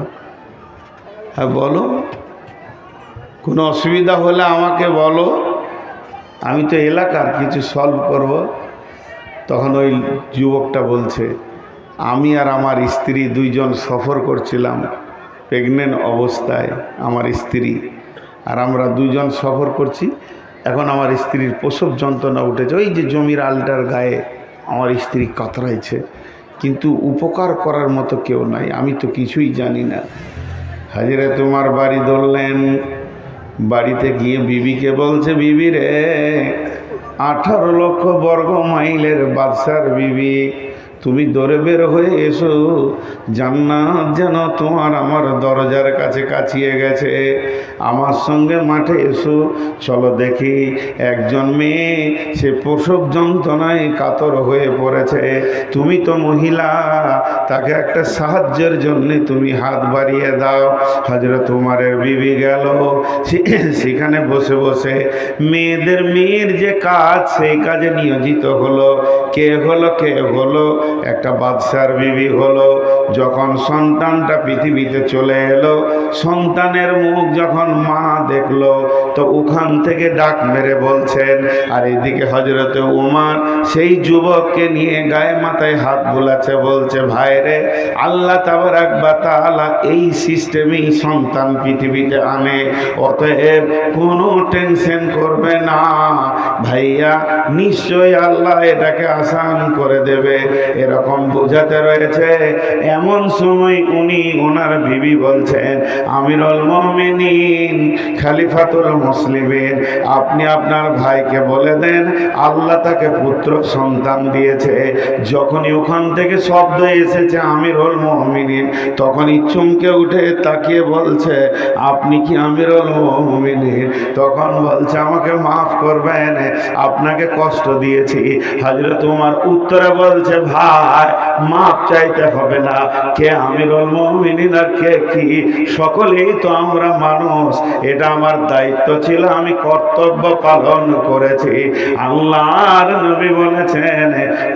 Speaker 1: হ্যাঁ বলো, কোনো অসুবিধা হলে আমাকে বলো, আমি তো এলাকার কিছু সলভ করব। তখন ওই যুবকটা বলছে, আমি আর আমার স্ত্রী 2 জন সফর করছিলাম, প্রেগনেন্ট অবস্থায় আমার স্ত্রী, আর আমরা 2 জন সফর করছি। এখন আমার স্ত্রীর প্রসব যন্ত্রণা উঠেছে, ওই যে জমির আলটার গায়ে আমার স্ত্রী কাতরাইছে, কিন্তু উপকার করার মতো কেউ নাই, আমি তো কিছুই জানি না। হযরত উমর বাড়ি ধরলেন, বাড়িতে গিয়ে বিবিকে বলছে, বিবি রে, 18 লক্ষ বর্গ মাইলের বাদশার বিবি, তুমি দৌড়ে বের হয়ে এসো, জান্নাত যেন তোমার আমার দরজার কাছে কাছিয়ে গেছে, আমার সঙ্গে মাঠে এসো, চলো দেখি। একজন মেয়ে সে প্রসব যন্ত্রণায় কাতর হয়ে পড়েছে, তুমি তো মহিলা, তাকে একটা সাহায্যের জন্য তুমি হাত বাড়িয়ে দাও। হযরত উমরের বিবি গেল, সেখানে বসে বসে মেয়ের যে কাজ, সেই কাজে নিয়োজিত হলো। কে হলো? একটা বাদশার বিবি হলো। যখন সন্তানটা পৃথিবীতে চলে এলো, সন্তানের মুখ যখন মা দেখলো, তো ওখান থেকে ডাক মেরে বলছেন, আর এদিকে হযরতে উমর সেই যুবককে নিয়ে গায়ে মাথায় হাত বুলাচ্ছে, বলছে, ভাই রে, আল্লাহ তাবারাক ওয়া তাআলা এই সিস্টেমেই সন্তান পৃথিবীতে আনে, অতএব কোনো টেনশন করবে না ভাইয়া, নিশ্চয়ই আল্লাহ এটাকে আসান করে দেবে। এরকম বোঝাতে রয়েছে। এমন সময় উনি ওনার বিবি বলছেন, আমিরুল মুমিনিন খলিফাতুল মুসলিমিন, আপনি আপনার ভাইকে বলে দেন আল্লাহ তাকে পুত্র সন্তান দিয়েছে। যখনই ওখান থেকে শব্দ এসেছে আমিরুল মুমিনিন, তখনই চমকে উঠে তাকিয়ে বলছে, আপনি কি আমিরুল মুমিনিন? তখন বলছে, আমাকে মাফ করবেন, আপনাকে কষ্ট দিয়েছি। হযরত উমর উত্তরে বলছে, ভাই মাফ চাইতে হবে না, কে আমিরুল মুমিনিন আর কে কি, সকলেই তো আমরা মানুষ। এটা আমার দায়িত্ব ছিল, আমি কর্তব্য পালন করেছি। আল্লাহর নবী বলেছেন,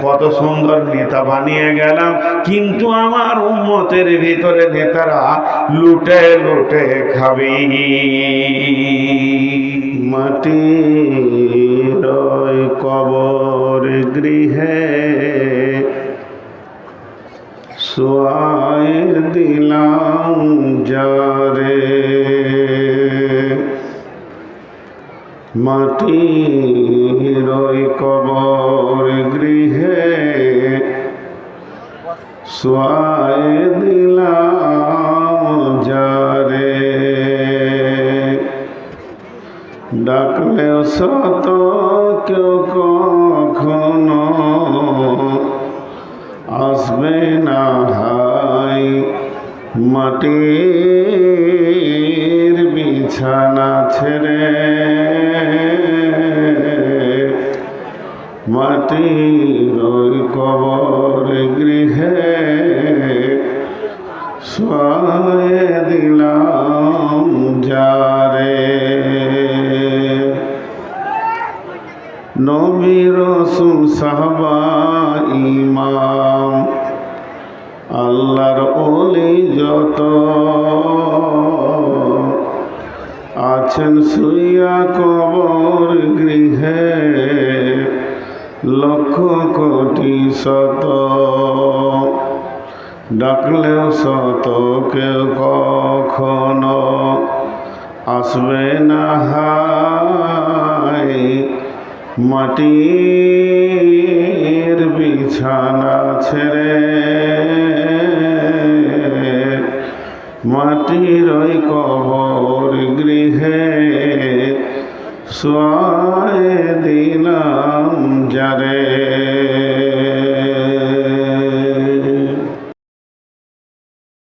Speaker 1: কত সুন্দর নেতা বানিয়ে গেলাম, কিন্তু আমার উম্মতের ভিতরে নেতারা লুটে লুটে খাবি।
Speaker 2: মাটির ওই কবর গৃহে শোয়াই দিলাম যারে, মাটির ওই কবর গৃহে শোয়াই দিলাম যারে, ডাকলেও শত কেউ কখনো আসবে না হাই, মাটির বিছানা ছেড়ে, মাটির ওই কবর গৃহে শোয়ায়ে দিলাম যারে। নবী রাসূল সাহাবা ইমাম আল্লাহর ওলি যত আছেন শুইয়া কবর গৃহে, লক্ষ কোটি শত, ডাকলেও শত কেউ কখনো আসবে না হাই, মাটির বিছানা ছেড়ে, মাটির ওই কবর গৃহে শোয়া